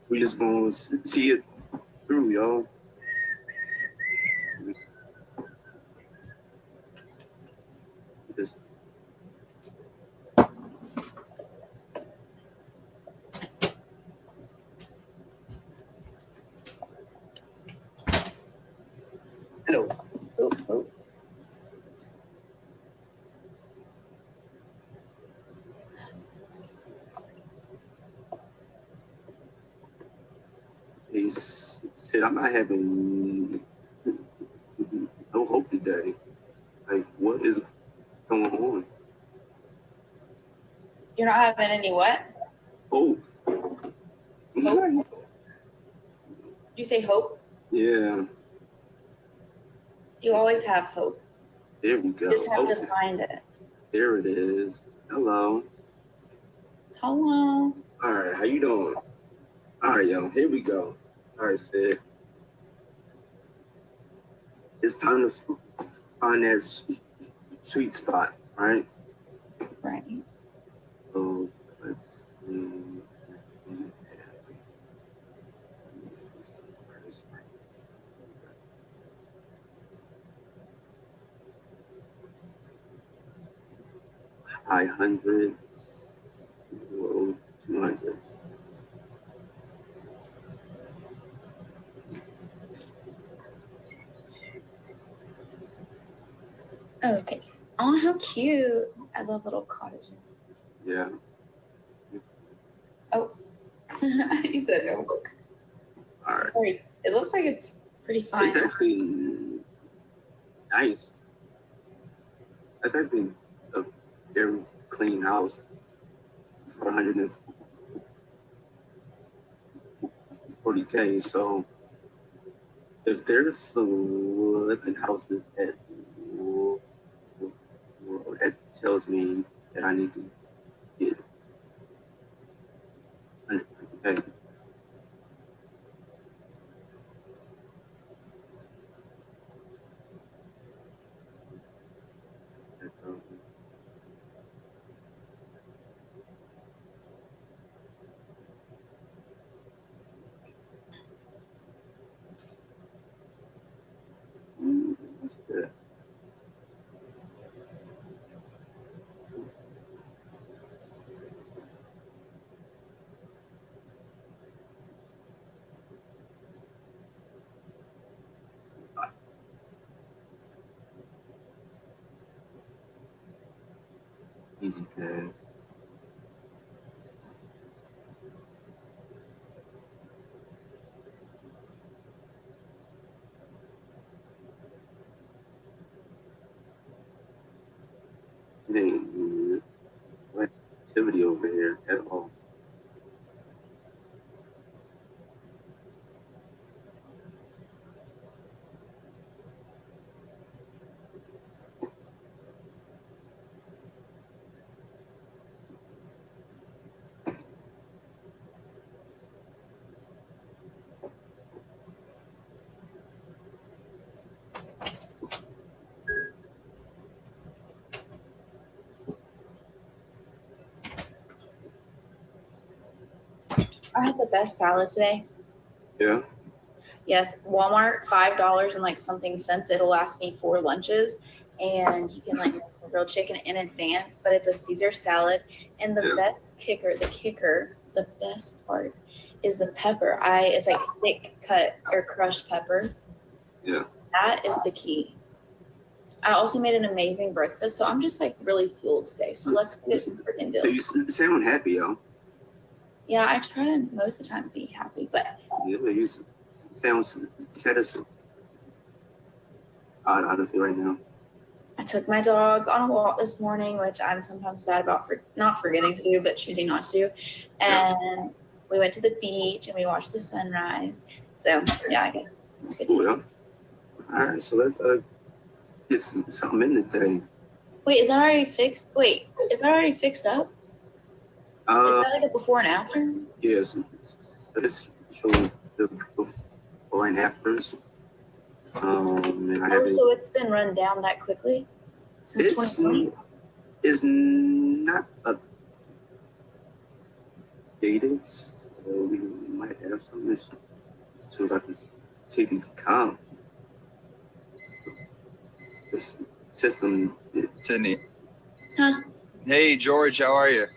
We just gonna see it through, y'all. Just hello. Oh. He said, I'm not having no hope today. Like, what is going on? You're not having any what? Hope. Hope? You say hope? Yeah, You always have hope. there we go. You just have to Okay. find it. There it is. Hello. Hello. All right, how you doing? All right, yo, here we go. All right, Sid. It's time to find that sweet spot, right? Right. So let's see. High hundreds, low 200s. Oh, okay. Oh, how cute. I love little cottages. Yeah. Oh. You said no. All right. Sorry. It looks like it's pretty fine. It's actually nice. That's actually a very clean house for 140K. So if there's living houses that tells me that I need to get 140K. What's that? Easy pass. It ain't no activity over here at all. I had the best salad today. Yeah. Yes, Walmart, $5 and like something cents. It'll last me 4 lunches, and you can like make the grilled chicken in advance. But it's a Caesar salad, and the Yeah. best kicker, the the best part is the pepper. It's like thick cut or crushed pepper. Yeah. That is the key. I also made an amazing breakfast, so I'm just like really fueled today. So let's get some freaking So deal. you sound happy, y'all. Yeah, I try to most of the time be happy, but Yeah, you sound satisfied. Honestly, right now. I took my dog on a walk this morning, which I'm sometimes bad about for not forgetting to do, but choosing not to do. And we went to the beach and we watched the sunrise. So yeah, I guess it's good. Cool, yeah. All right, so let's get something in today. Wait, is that already fixed? Wait, is that already fixed up? Is that like a before and after? Yes. So this shows the before and afters. And I haven't. So it's been run down that quickly since 2020. It's not updated. So we might have some issues. So I can see these comp. This system. Sydney. Huh? Hey, George, how are you?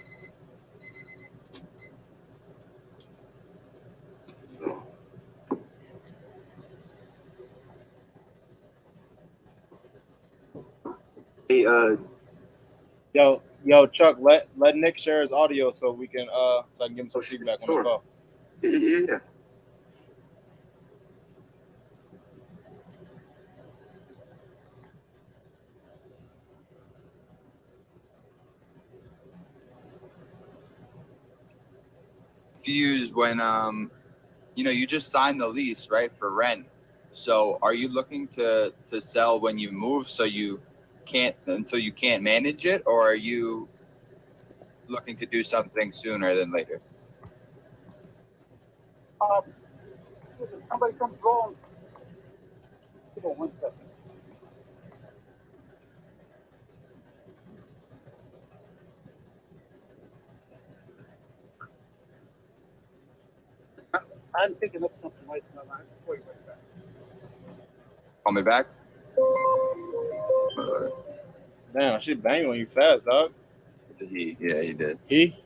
Hey, Yo, Chuck, let Nick share his audio so we can so I can give him some feedback on the call. Yeah. Confused when you just signed the lease, right, for rent. So are you looking to sell when you move so you can't manage it, or are you looking to do something sooner than later? Somebody comes wrong. Hold on 1 second. I'm picking up something right now. I'm before you right back. Call me back. Damn, she banged on you fast, dog. He did. He?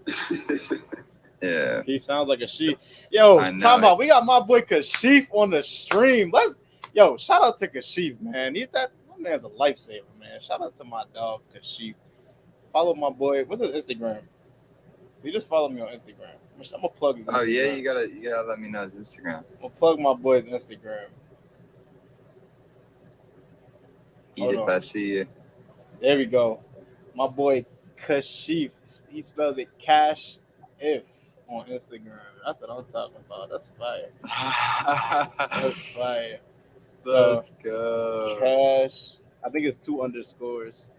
Yeah. He sounds like a she. Yo, I know talking about it. we got my boy Kashif on the stream. Shout out to Kashif, man. My man's a lifesaver, man. Shout out to my dog Kashif. Follow my boy. What's his Instagram? He just follow me on Instagram. I'm gonna plug his Instagram. Oh yeah, you gotta let me know his Instagram. I'm gonna plug my boy's Instagram. Eat it, I see you. There we go. My boy Kashif. He spells it Cash If on Instagram. That's what I'm talking about. That's fire. That's fire. Let's go. Cash. I think it's 2 underscores.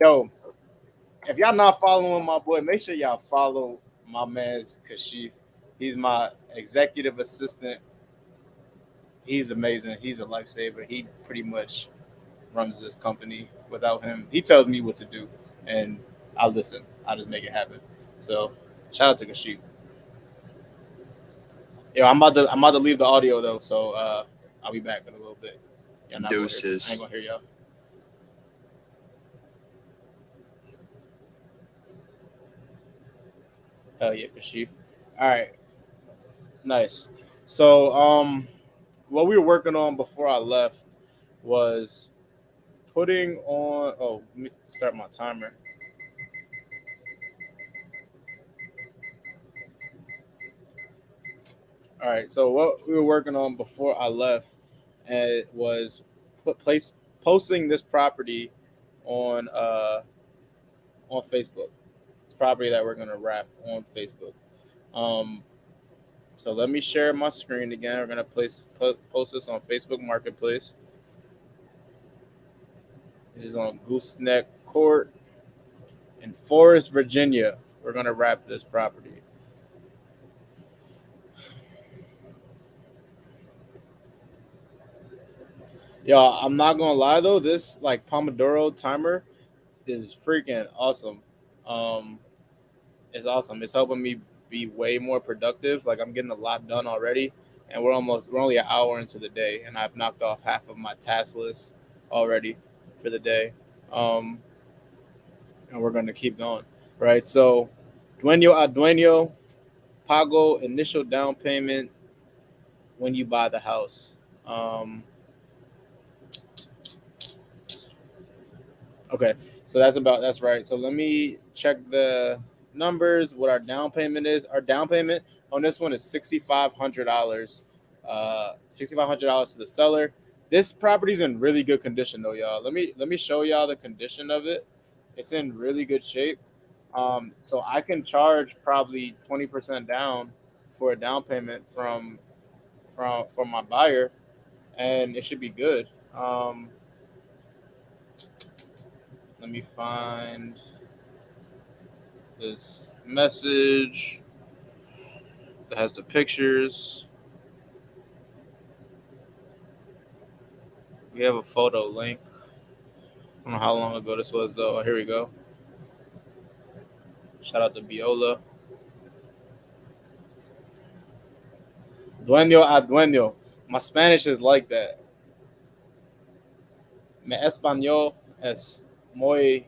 Yo, if y'all not following my boy, make sure y'all follow my man's Kashif. He's my executive assistant. He's amazing. He's a lifesaver. He pretty much runs this company. Without him, he tells me what to do, and I listen. I just make it happen. So, shout out to Kashif. Yeah, I'm about to leave the audio though, so I'll be back in a little bit. Deuces. I ain't gonna hear y'all. Hell yeah, Kashif. All right, nice. So what we were working on before I left was putting on. Oh, let me start my timer. All right. So what we were working on before I left, was posting this property on Facebook. It's property that we're gonna wrap on Facebook. So let me share my screen again. We're gonna post this on Facebook Marketplace. This is on Gooseneck Court in Forest, Virginia. We're gonna wrap this property. Yo, I'm not gonna lie though, this like Pomodoro Timer is freaking awesome. It's awesome. It's helping me be way more productive. Like I'm getting a lot done already, and we're only an hour into the day, and I've knocked off half of my task list already for the day. And we're gonna keep going, right? So Dueño a dueño, pago initial down payment when you buy the house. Okay, so that's right. So let me check the numbers. What our down payment is? Our down payment on this one is $6,500. $6,500 to the seller. This property's in really good condition though, y'all. Let me show y'all the condition of it. It's in really good shape. So I can charge probably 20% down for a down payment from my buyer, and it should be good. Let me find this message that has the pictures. We have a photo link. I don't know how long ago this was though. Here we go. Shout out to Viola. Dueño a dueño. My Spanish is like that. Mi español es muy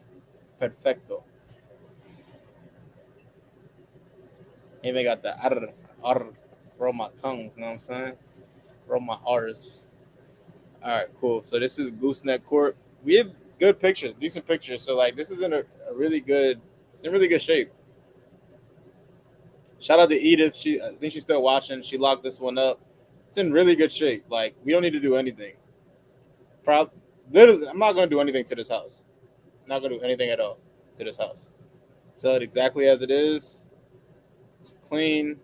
perfecto. Even got the r, roll my tongues, you know what I'm saying? Roll my R's. All right, cool. So this is Gooseneck Court. We have good pictures, decent pictures. So like this is in a really good, it's in really good shape. Shout out to Edith. I think she's still watching. She locked this one up. It's in really good shape. Like we don't need to do anything. Literally, I'm not going to do anything to this house. I'm not going to do anything at all to this house. Sell it exactly as it is. It's clean.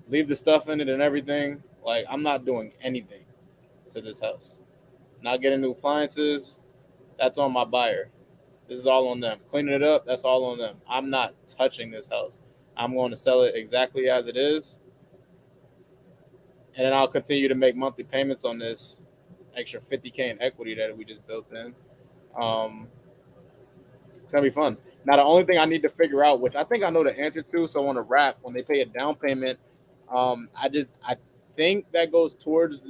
Leave the stuff in it and everything. Like I'm not doing anything to this house. Not getting new appliances. That's on my buyer. This is all on them. Cleaning it up, that's all on them. I'm not touching this house. I'm going to sell it exactly as it is. And then I'll continue to make monthly payments on this extra $50K in equity that we just built in. It's going to be fun. Now, the only thing I need to figure out, which I think I know the answer to, so on a wrap, when they pay a down payment, I think that goes towards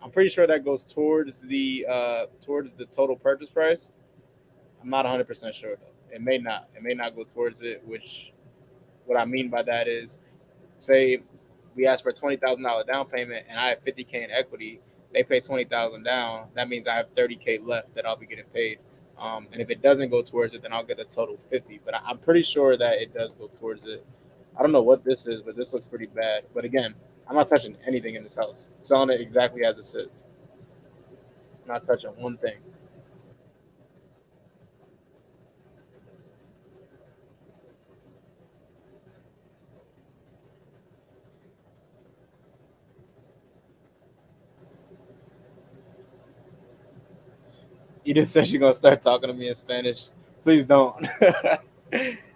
I'm pretty sure that goes towards the total purchase price. I'm not 100% sure though. It may not. It may not go towards it. Which, what I mean by that is, say we ask for a $20,000 down payment and I have $50K in equity. They pay $20,000 down. That means I have $30K left that I'll be getting paid. And if it doesn't go towards it, then I'll get a total 50. But I'm pretty sure that it does go towards it. I don't know what this is, but this looks pretty bad. But again, I'm not touching anything in this house. I'm selling it exactly as it sits. I'm not touching one thing. Edith said she's gonna start talking to me in Spanish. Please don't.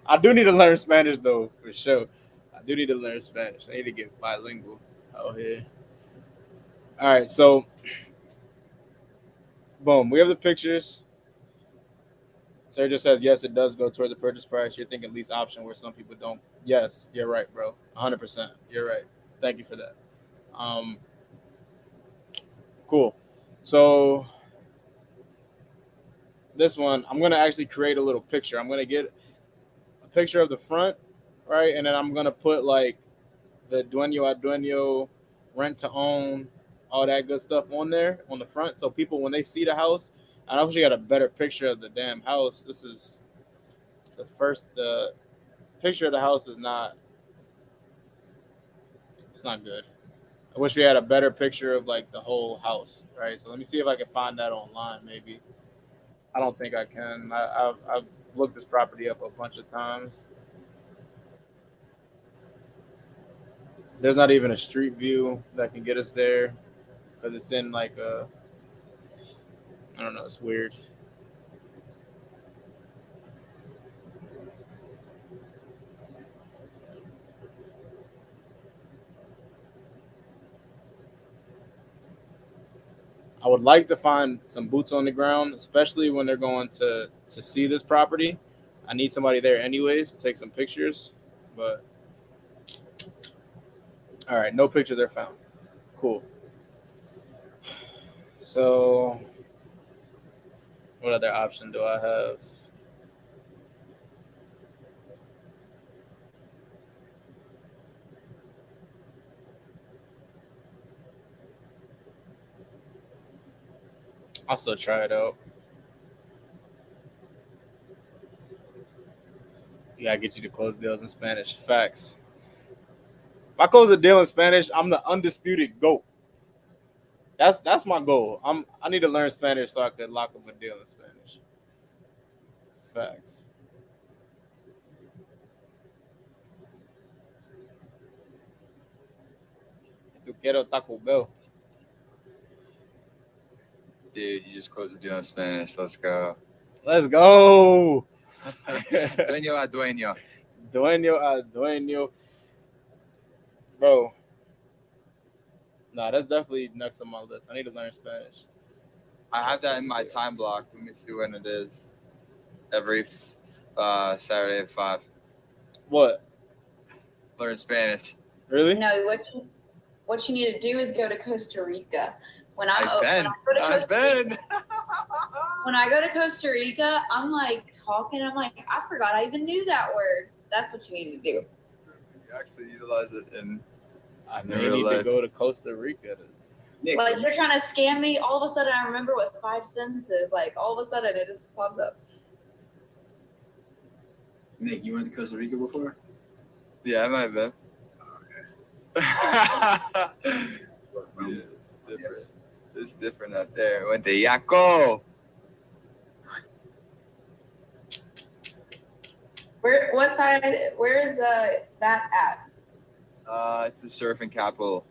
I do need to learn Spanish though, for sure. I do need to learn Spanish. I need to get bilingual out here. All right, so boom, we have the pictures. Sergio says yes, it does go towards the purchase price. You're thinking lease option where some people don't. Yes, you're right, bro. 100%. You're right. Thank you for that. Cool. So this one, I'm gonna actually create a little picture. I'm gonna get a picture of the front, right, and then I'm gonna put like the dueño a dueño, rent to own, all that good stuff on there on the front. So people, when they see the house, I wish you got a better picture of the damn house. This is the picture of the house is not, it's not good. I wish we had a better picture of like the whole house, right? So let me see if I can find that online. Maybe I don't think I can. I've looked this property up a bunch of times. There's not even a street view that can get us there because it's in like I don't know. It's weird. I would like to find some boots on the ground, especially when they're going to see this property. I need somebody there anyways to take some pictures. But all right, no pictures are found. Cool. So what other option do I have? I'll still try it out. You gotta get you to close deals in Spanish. Facts. If I close a deal in Spanish, I'm the undisputed GOAT. That's my goal. I need to learn Spanish so I could lock up a deal in Spanish. Facts. Tu quiero Taco Bell. Dude, you just closed the deal in Spanish. Let's go. Let's go. Dueño a dueño. Dueño a dueño. Bro. Nah, that's definitely next on my list. I need to learn Spanish. I have that in my time block. Let me see when it is. Every Saturday at 5. What? Learn Spanish. Really? No, what you need to do is go to Costa Rica. When I go to Costa Rica, I'm like talking. I'm like, I forgot I even knew that word. That's what you need to do. You actually utilize it in. I may need to go to Costa Rica. Like you're trying to scam me. All of a sudden, I remember what 5 sentences. Like all of a sudden, it just pops up. Nick, you went to Costa Rica before? Yeah, I might have been. Okay. It's different out there. Went to Yaco. What side? Where is that at? It's the surfing capital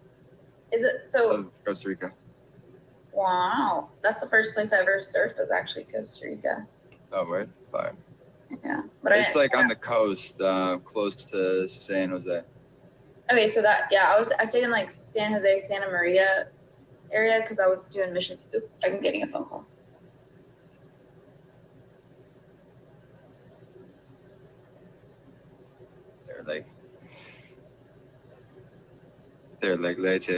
Is it so? of Costa Rica. Wow, that's the first place I ever surfed was actually Costa Rica. Oh, right. Fire. Yeah, but It's like on the coast, close to San Jose. Okay, so I stayed in like San Jose, Santa Maria area because I was doing missions. Oop, I'm getting a phone call. They're like leche.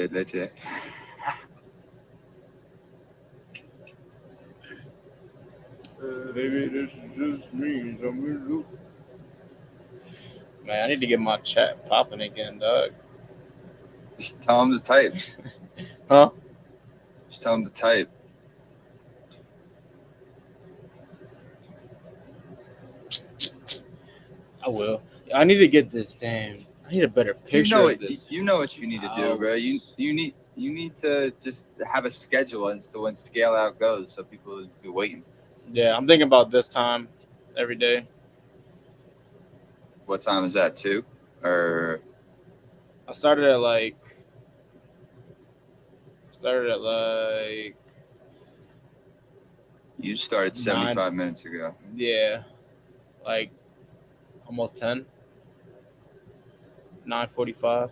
Maybe this is just me. Man, I need to get my chat popping again, dog. Just tell them to type. Huh? Just tell them to type. I will. I need to get this damn. I need a better picture of this. You know what you need to do, bro. You need to just have a schedule as to when Scaleout goes, so people will be waiting. Yeah, I'm thinking about this time every day. What time is that? 2? Or I started at like. you started 75 minutes ago. Yeah, like almost 10. 9:45.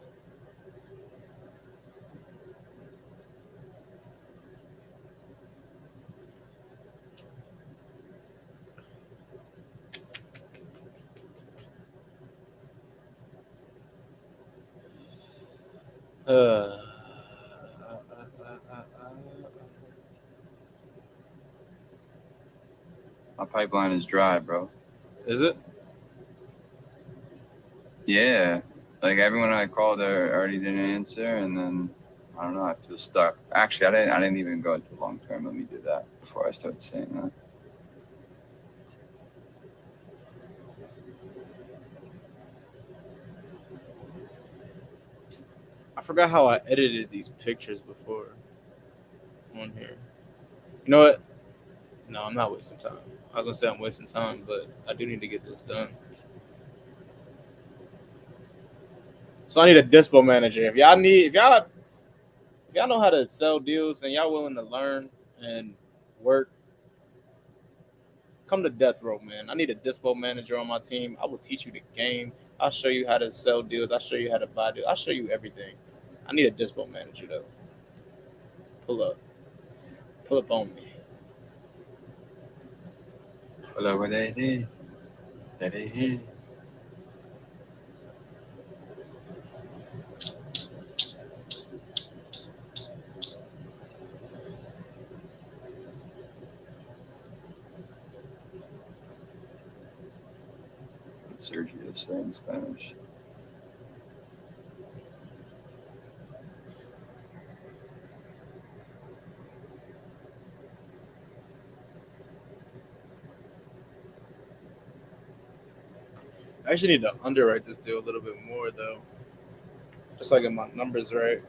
My pipeline is dry, bro. Is it? Yeah. Like everyone I called already didn't answer, and then I don't know, I feel stuck. Actually, I didn't even go into long term. Let me do that before I start saying that. I forgot how I edited these pictures before on here. You know what? No, I'm not wasting time. I was gonna say I'm wasting time, but I do need to get this done. So I need a dispo manager. If y'all know how to sell deals and y'all willing to learn and work, come to Death Row, man. I need a dispo manager on my team. I will teach you the game. I'll show you how to sell deals. I'll show you how to buy deals. I'll show you everything. I need a dispo manager though. Pull up on me. Pull up what they did. Sergio say in Spanish. I actually need to underwrite this deal a little bit more though, just so I get my numbers right.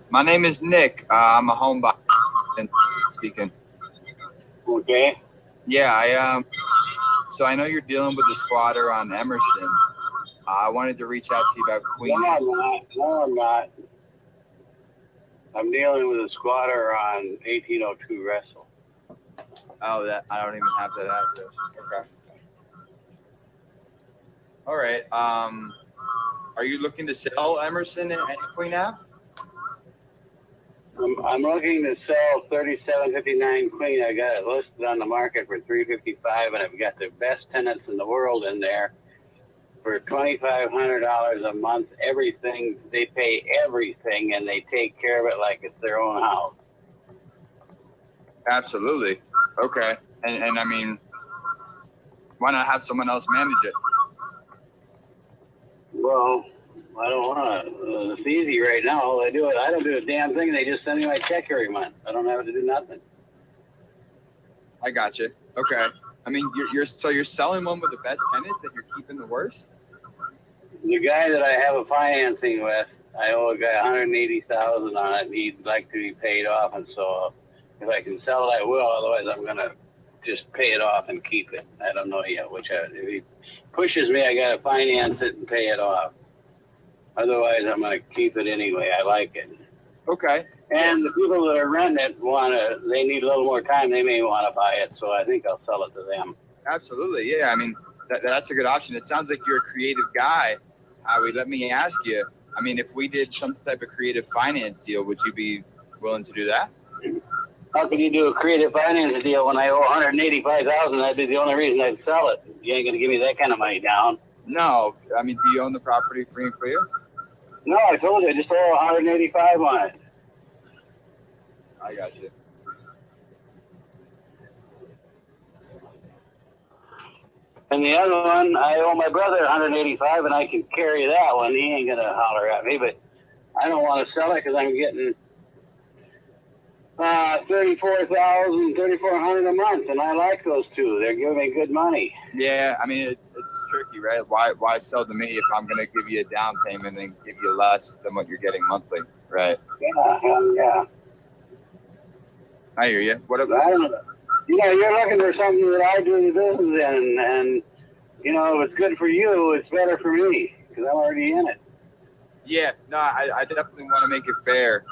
My name is Nick. I'm a home buyer speaking. Okay. Yeah, I So I know you're dealing with the squatter on Emerson. I wanted to reach out to you about Queen. No, I'm not. No, I'm not. I'm dealing with a squatter on 1802 Wrestle. Oh, that I don't even have that address. Okay. All right. Are you looking to sell Emerson and Queen Ave? I'm looking to sell 3759 Queen. I got it listed on the market for 355, and I've got the best tenants in the world in there for $2,500 a month. Everything, they pay everything, and they take care of it like it's their own house. Absolutely. Okay. And I mean, why not have someone else manage it? Well, I don't want to. It's easy right now. All I don't do a damn thing. They just send me my check every month. I don't have to do nothing. I got you. Okay. I mean, you're selling one with the best tenants and you're keeping the worst? The guy that I have a financing with, I owe a guy $180,000 on it, and he'd like to be paid off, and so if I can sell it, I will. Otherwise, I'm gonna just pay it off and keep it. I don't know yet which. If he pushes me, I gotta finance it and pay it off. Otherwise, I'm gonna keep it anyway. I like it. Okay. And the people that are renting it they need a little more time. They may want to buy it, so I think I'll sell it to them. Absolutely. Yeah. I mean, that's a good option. It sounds like you're a creative guy, Howie. Let me ask you. I mean, if we did some type of creative finance deal, would you be willing to do that? How can you do a creative finance deal when I owe $185,000? That'd be the only reason I'd sell it. You ain't gonna give me that kind of money down. No. I mean, do you own the property free and clear? No, I told you I just owe $185 on it. I got you. And the other one, I owe my brother $185, and I can carry that one. He ain't gonna holler at me, but I don't want to sell it because I'm getting $34,000 a month, and I like those two. They're giving me good money. Yeah, I mean it's tricky, right? Why sell to me if I'm gonna give you a down payment and give you less than what you're getting monthly, right? Yeah. I hear you. What about? I don't know. You're looking for something that I do the business in, and if it's good for you, it's better for me because I'm already in it. Yeah, no, I definitely want to make it fair.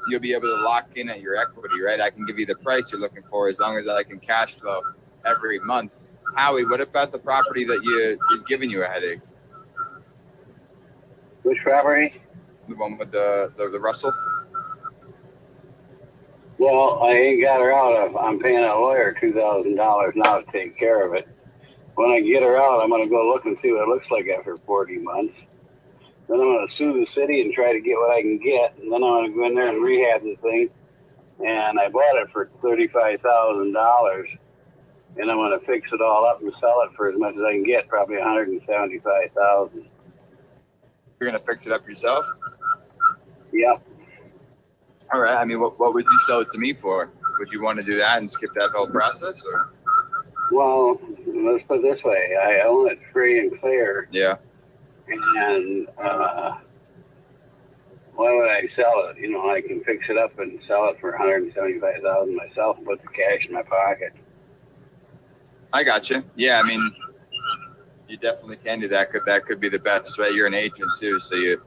You'll be able to lock in at your equity, right? I can give you the price you're looking for as long as I can cash flow every month. Howie, what about the property that is giving you a headache? Which property? The one with the Russell? Well, I ain't got her out. I'm paying a lawyer $2,000 now to take care of it. When I get her out, I'm going to go look and see what it looks like after 40 months. Then I'm going to sue the city and try to get what I can get. And then I'm going to go in there and rehab the thing. And I bought it for $35,000. And I'm going to fix it all up and sell it for as much as I can get, probably $175,000. You're going to fix it up yourself? Yep. All right. I mean, what would you sell it to me for? Would you want to do that and skip that whole process? Or? Well, let's put it this way. I own it free and clear. Yeah. And why would I sell it? I can fix it up and sell it for $175,000 myself and put the cash in my pocket. I got you. Yeah, I mean, you definitely can do that. That could be the best, right? You're an agent too, so you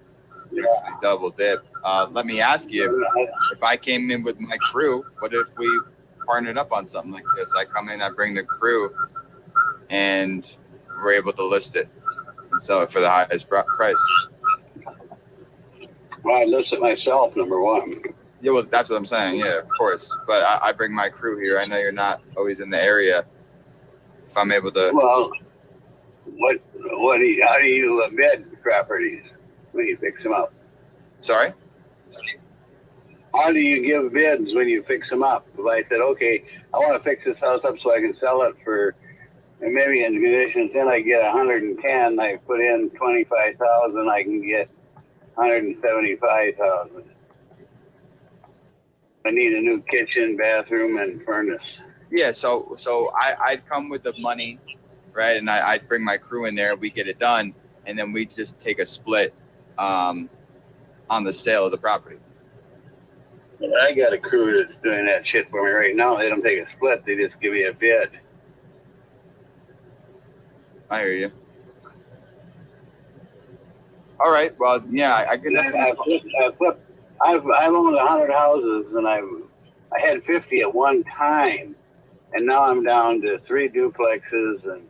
actually double dip. Let me ask you, if I came in with my crew, what if we partnered up on something like this? I come in, I bring the crew, and we're able to list it and sell it for the highest price. Well, I list it myself, number one. Yeah, well, that's what I'm saying. Yeah, of course. But I bring my crew here. I know you're not always in the area. If I'm able to. Well, how do you bid properties when you fix them up? Sorry? How do you give bids when you fix them up? If I said, okay, I want to fix this house up so I can sell it for, and maybe in conditions, then I get 110, I put in 25,000, I can get 175,000. I need a new kitchen, bathroom, and furnace. Yeah, so I'd come with the money, right? And I'd bring my crew in there. We get it done, and then we just take a split on the sale of the property. I got a crew that's doing that shit for me right now. They don't take a split. They just give me a bid. I hear you. All right. Well, yeah, I could. I've owned 100 houses, and I had 50 at one time, and now I'm down to 3 duplexes and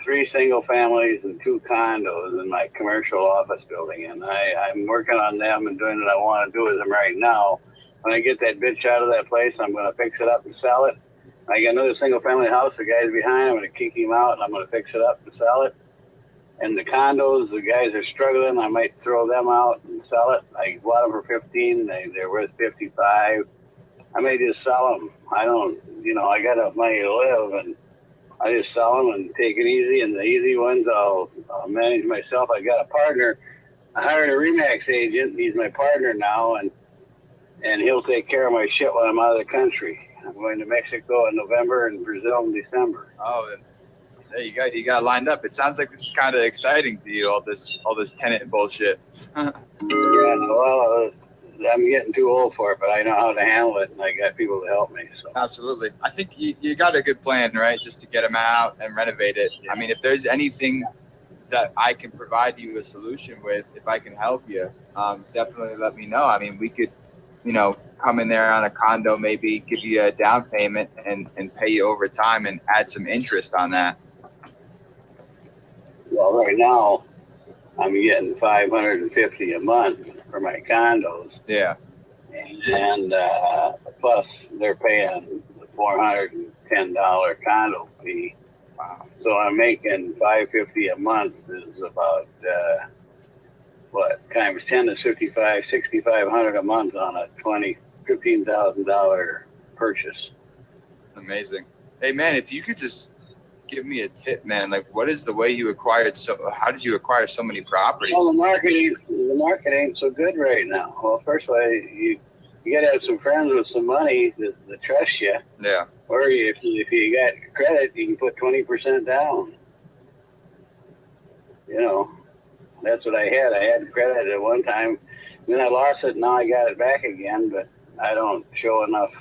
3 single families and 2 condos in my commercial office building, and I'm working on them and doing what I want to do with them right now. When I get that bitch out of that place, I'm going to fix it up and sell it. I got another single family house, the guy's behind, I'm going to kick him out, and I'm going to fix it up and sell it. And the condos, the guys are struggling, I might throw them out and sell it. I bought them for 15, they're worth 55. I may just sell them. I don't, I got enough money to live, and I just sell them and take it easy. And the easy ones, I'll manage myself. I got a partner. I hired a Remax agent. He's my partner now, and he'll take care of my shit when I'm out of the country. I'm going to Mexico in November and Brazil in December. Oh, there you go. You got lined up. It sounds like this is kind of exciting to you. All this tenant bullshit. Yeah, well, I'm getting too old for it, but I know how to handle it, and I got people to help me. So Absolutely. I think you got a good plan, right? Just to get them out and renovate it. I mean, if there's anything that I can provide you a solution with, if I can help you, definitely let me know. I mean, we could, come in there on a condo, maybe give you a down payment and pay you over time and add some interest on that. Well, right now, I'm getting $550 a month for my condos. Yeah. And plus, they're paying the $410 condo fee. Wow. So I'm making $550 a month is about times 10 is 55, $6,500 a month on a $15,000 purchase. Amazing. Hey man, if you could just give me a tip, man, like what is the way you acquired how did you acquire so many properties? Well, the market ain't so good right now. Well, first of all, you gotta have some friends with some money that trust you. Yeah. Or if you got credit, you can put 20% down. That's what I had. I had credit at one time. Then I lost it. Now I got it back again, but I don't show enough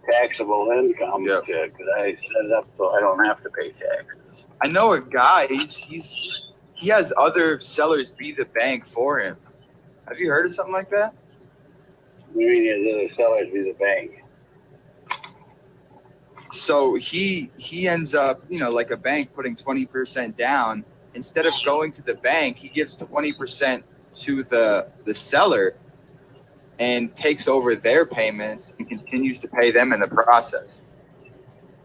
taxable income because I set it up so I don't have to pay taxes. I know a guy. He has other sellers be the bank for him. Have you heard of something like that? What do you mean his other sellers be the bank? So he ends up, like a bank putting 20% down. Instead of going to the bank, he gives 20% to the seller and takes over their payments and continues to pay them in the process.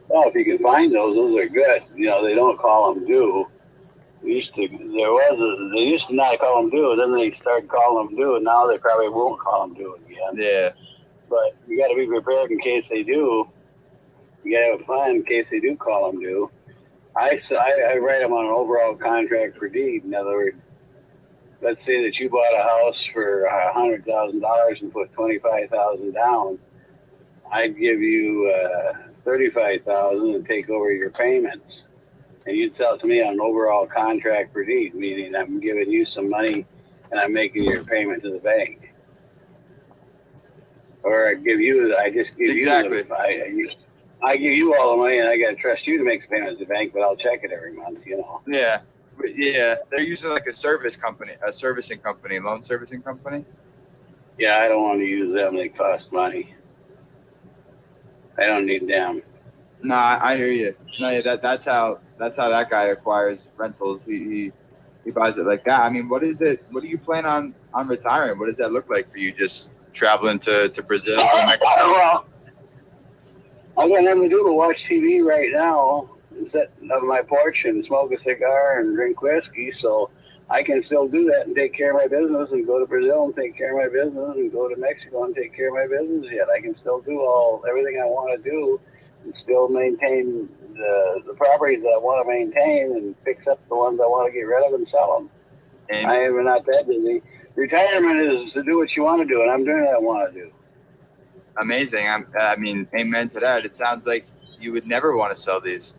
Well, if you can find those are good. They don't call them due. They used to not call them due. Then they started calling them due, and now they probably won't call them due again. Yeah. But you got to be prepared in case they do. You got to have a plan in case they do call them due. I write them on an overall contract for deed. In other words, let's say that you bought a house for $100,000 and put $25,000 down. I'd give you $35,000 and take over your payments, and you'd sell it to me on an overall contract for deed, meaning I'm giving you some money and I'm making your payment to the bank. Or I just give exactly. you I give you all the money, and I got to trust you to make the payment to the bank, but I'll check it every month. You know. Yeah. Yeah. They're using like a servicing company, loan servicing company. Yeah, I don't want to use them. They cost money. I don't need them. No, I hear you. No, yeah, that's how that guy acquires rentals. He buys it like that. I mean, what is it? What do you plan on retiring? What does that look like for you? Just traveling to Brazil or Mexico? Well, I've got nothing to do but watch TV right now, sit on my porch and smoke a cigar and drink whiskey. So I can still do that and take care of my business and go to Brazil and take care of my business and go to Mexico and take care of my business yet. I can still do everything I want to do and still maintain the properties that I want to maintain and fix up the ones I want to get rid of and sell them. I am not that busy. Retirement is to do what you want to do, and I'm doing what I want to do. Amazing. I mean, amen to that. It sounds like you would never want to sell these.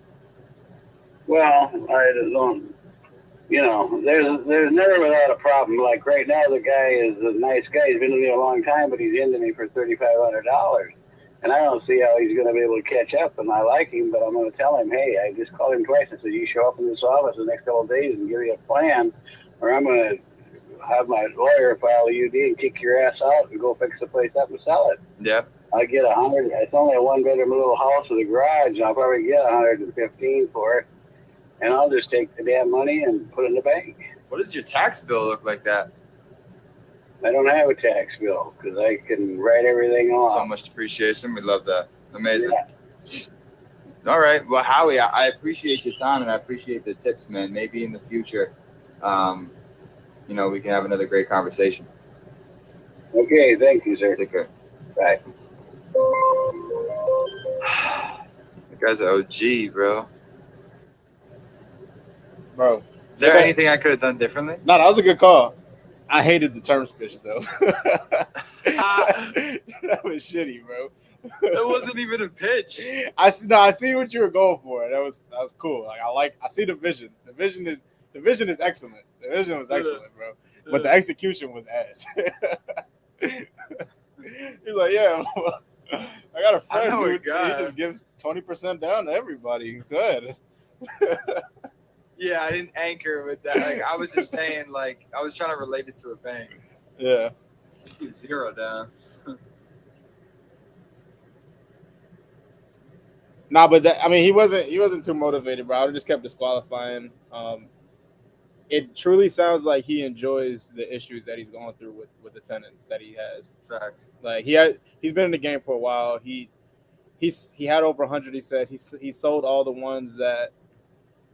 Well, I don't. You know, there's never without a problem. Like right now, the guy is a nice guy. He's been with me a long time, but he's into me for $3,500. And I don't see how he's going to be able to catch up. And I like him, but I'm going to tell him, hey, I just called him twice. I said, you show up in this office the next couple of days and give you a plan, or I'm going to have my lawyer file a UD and kick your ass out and go fix the place up and sell it. Yeah. I get 100. It's only a one-bedroom little house with a garage, and I'll probably get 115 for it. And I'll just take the damn money and put it in the bank. What does your tax bill look like that? I don't have a tax bill because I can write everything off. So much depreciation. We love that. Amazing. Yeah. All right. Well, Howie, I appreciate your time and I appreciate the tips, man. Maybe in the future, you know, we can have another great conversation. Okay. Thank you, sir. Take care. Bye. That guy's an OG, bro. Bro. Is there anything I could have done differently? No, that was a good call. I hated the terms pitch though. That was shitty, bro. That wasn't even a pitch. I see what you were going for. That was cool. I see the vision. The vision is excellent. The vision was excellent, bro. But the execution was ass. He's like, yeah, I got a friend who he just gives 20% down to everybody. Good. Yeah, I didn't anchor with that. Like, I was just saying, like, I was trying to relate it to a bank. Yeah. 0 down. Nah, but he wasn't too motivated, bro. I just kept disqualifying. It truly sounds like he enjoys the issues that he's going through with the tenants that he has. Facts. Like he's been in the game for a while. He had over 100. He said he sold all the ones that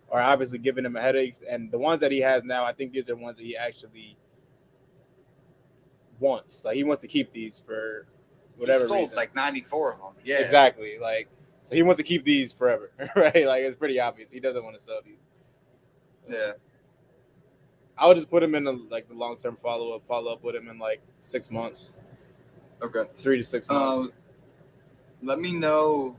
are obviously giving him headaches, and the ones that he has now, I think these are ones that he actually wants. Like he wants to keep these for whatever he sold reason. Like 94 of them. Yeah, exactly. Like so, he wants to keep these forever, right? Like it's pretty obvious he doesn't want to sell these. Yeah. I would just put him in the long-term follow up with him in like 6 months. Okay. 3 to 6 months. Let me know.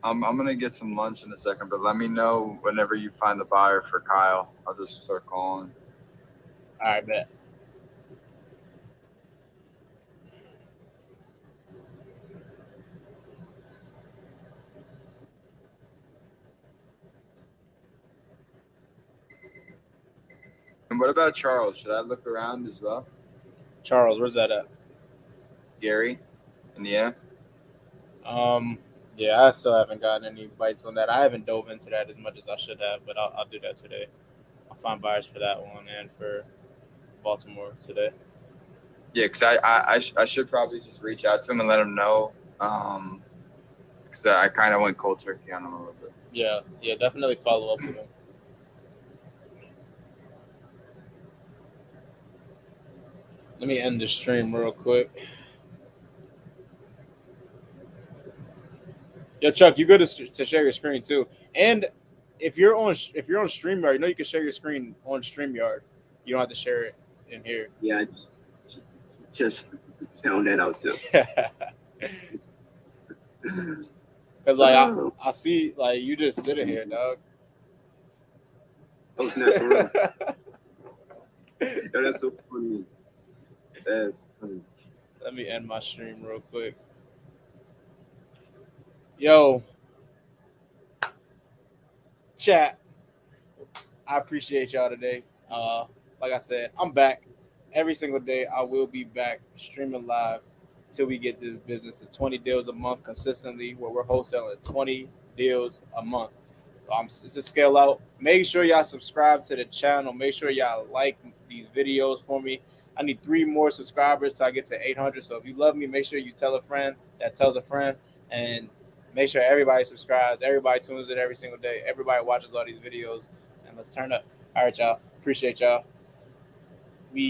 I'm gonna get some lunch in a second, but let me know whenever you find the buyer for Kyle. I'll just start calling. All right, bet. And what about Charles? Should I look around as well? Charles, where's that at? Gary? And yeah? Yeah, I still haven't gotten any bites on that. I haven't dove into that as much as I should have, but I'll do that today. I'll find buyers for that one and for Baltimore today. Yeah, because I should probably just reach out to him and let him know. Because I kind of went cold turkey on him a little bit. Yeah, definitely follow up with him. Let me end the stream real quick. Yo, Chuck, you good to share your screen too. And if you're on StreamYard, you know you can share your screen on StreamYard. You don't have to share it in here. Yeah, just found that out too. Cause like I see like you just sitting here, dog. Oh, snap for real. Yo, that's so funny. That's funny. Let me end my stream real quick. Yo, chat. I appreciate y'all today. Like I said, I'm back every single day. I will be back streaming live till we get this business to 20 deals a month consistently, where we're wholesaling 20 deals a month. It's a scale out. Make sure y'all subscribe to the channel. Make sure y'all like these videos for me. I need 3 more subscribers till I get to 800. So if you love me, make sure you tell a friend that tells a friend, and make sure everybody subscribes. Everybody tunes in every single day. Everybody watches all these videos, and let's turn up. All right, y'all. Appreciate y'all.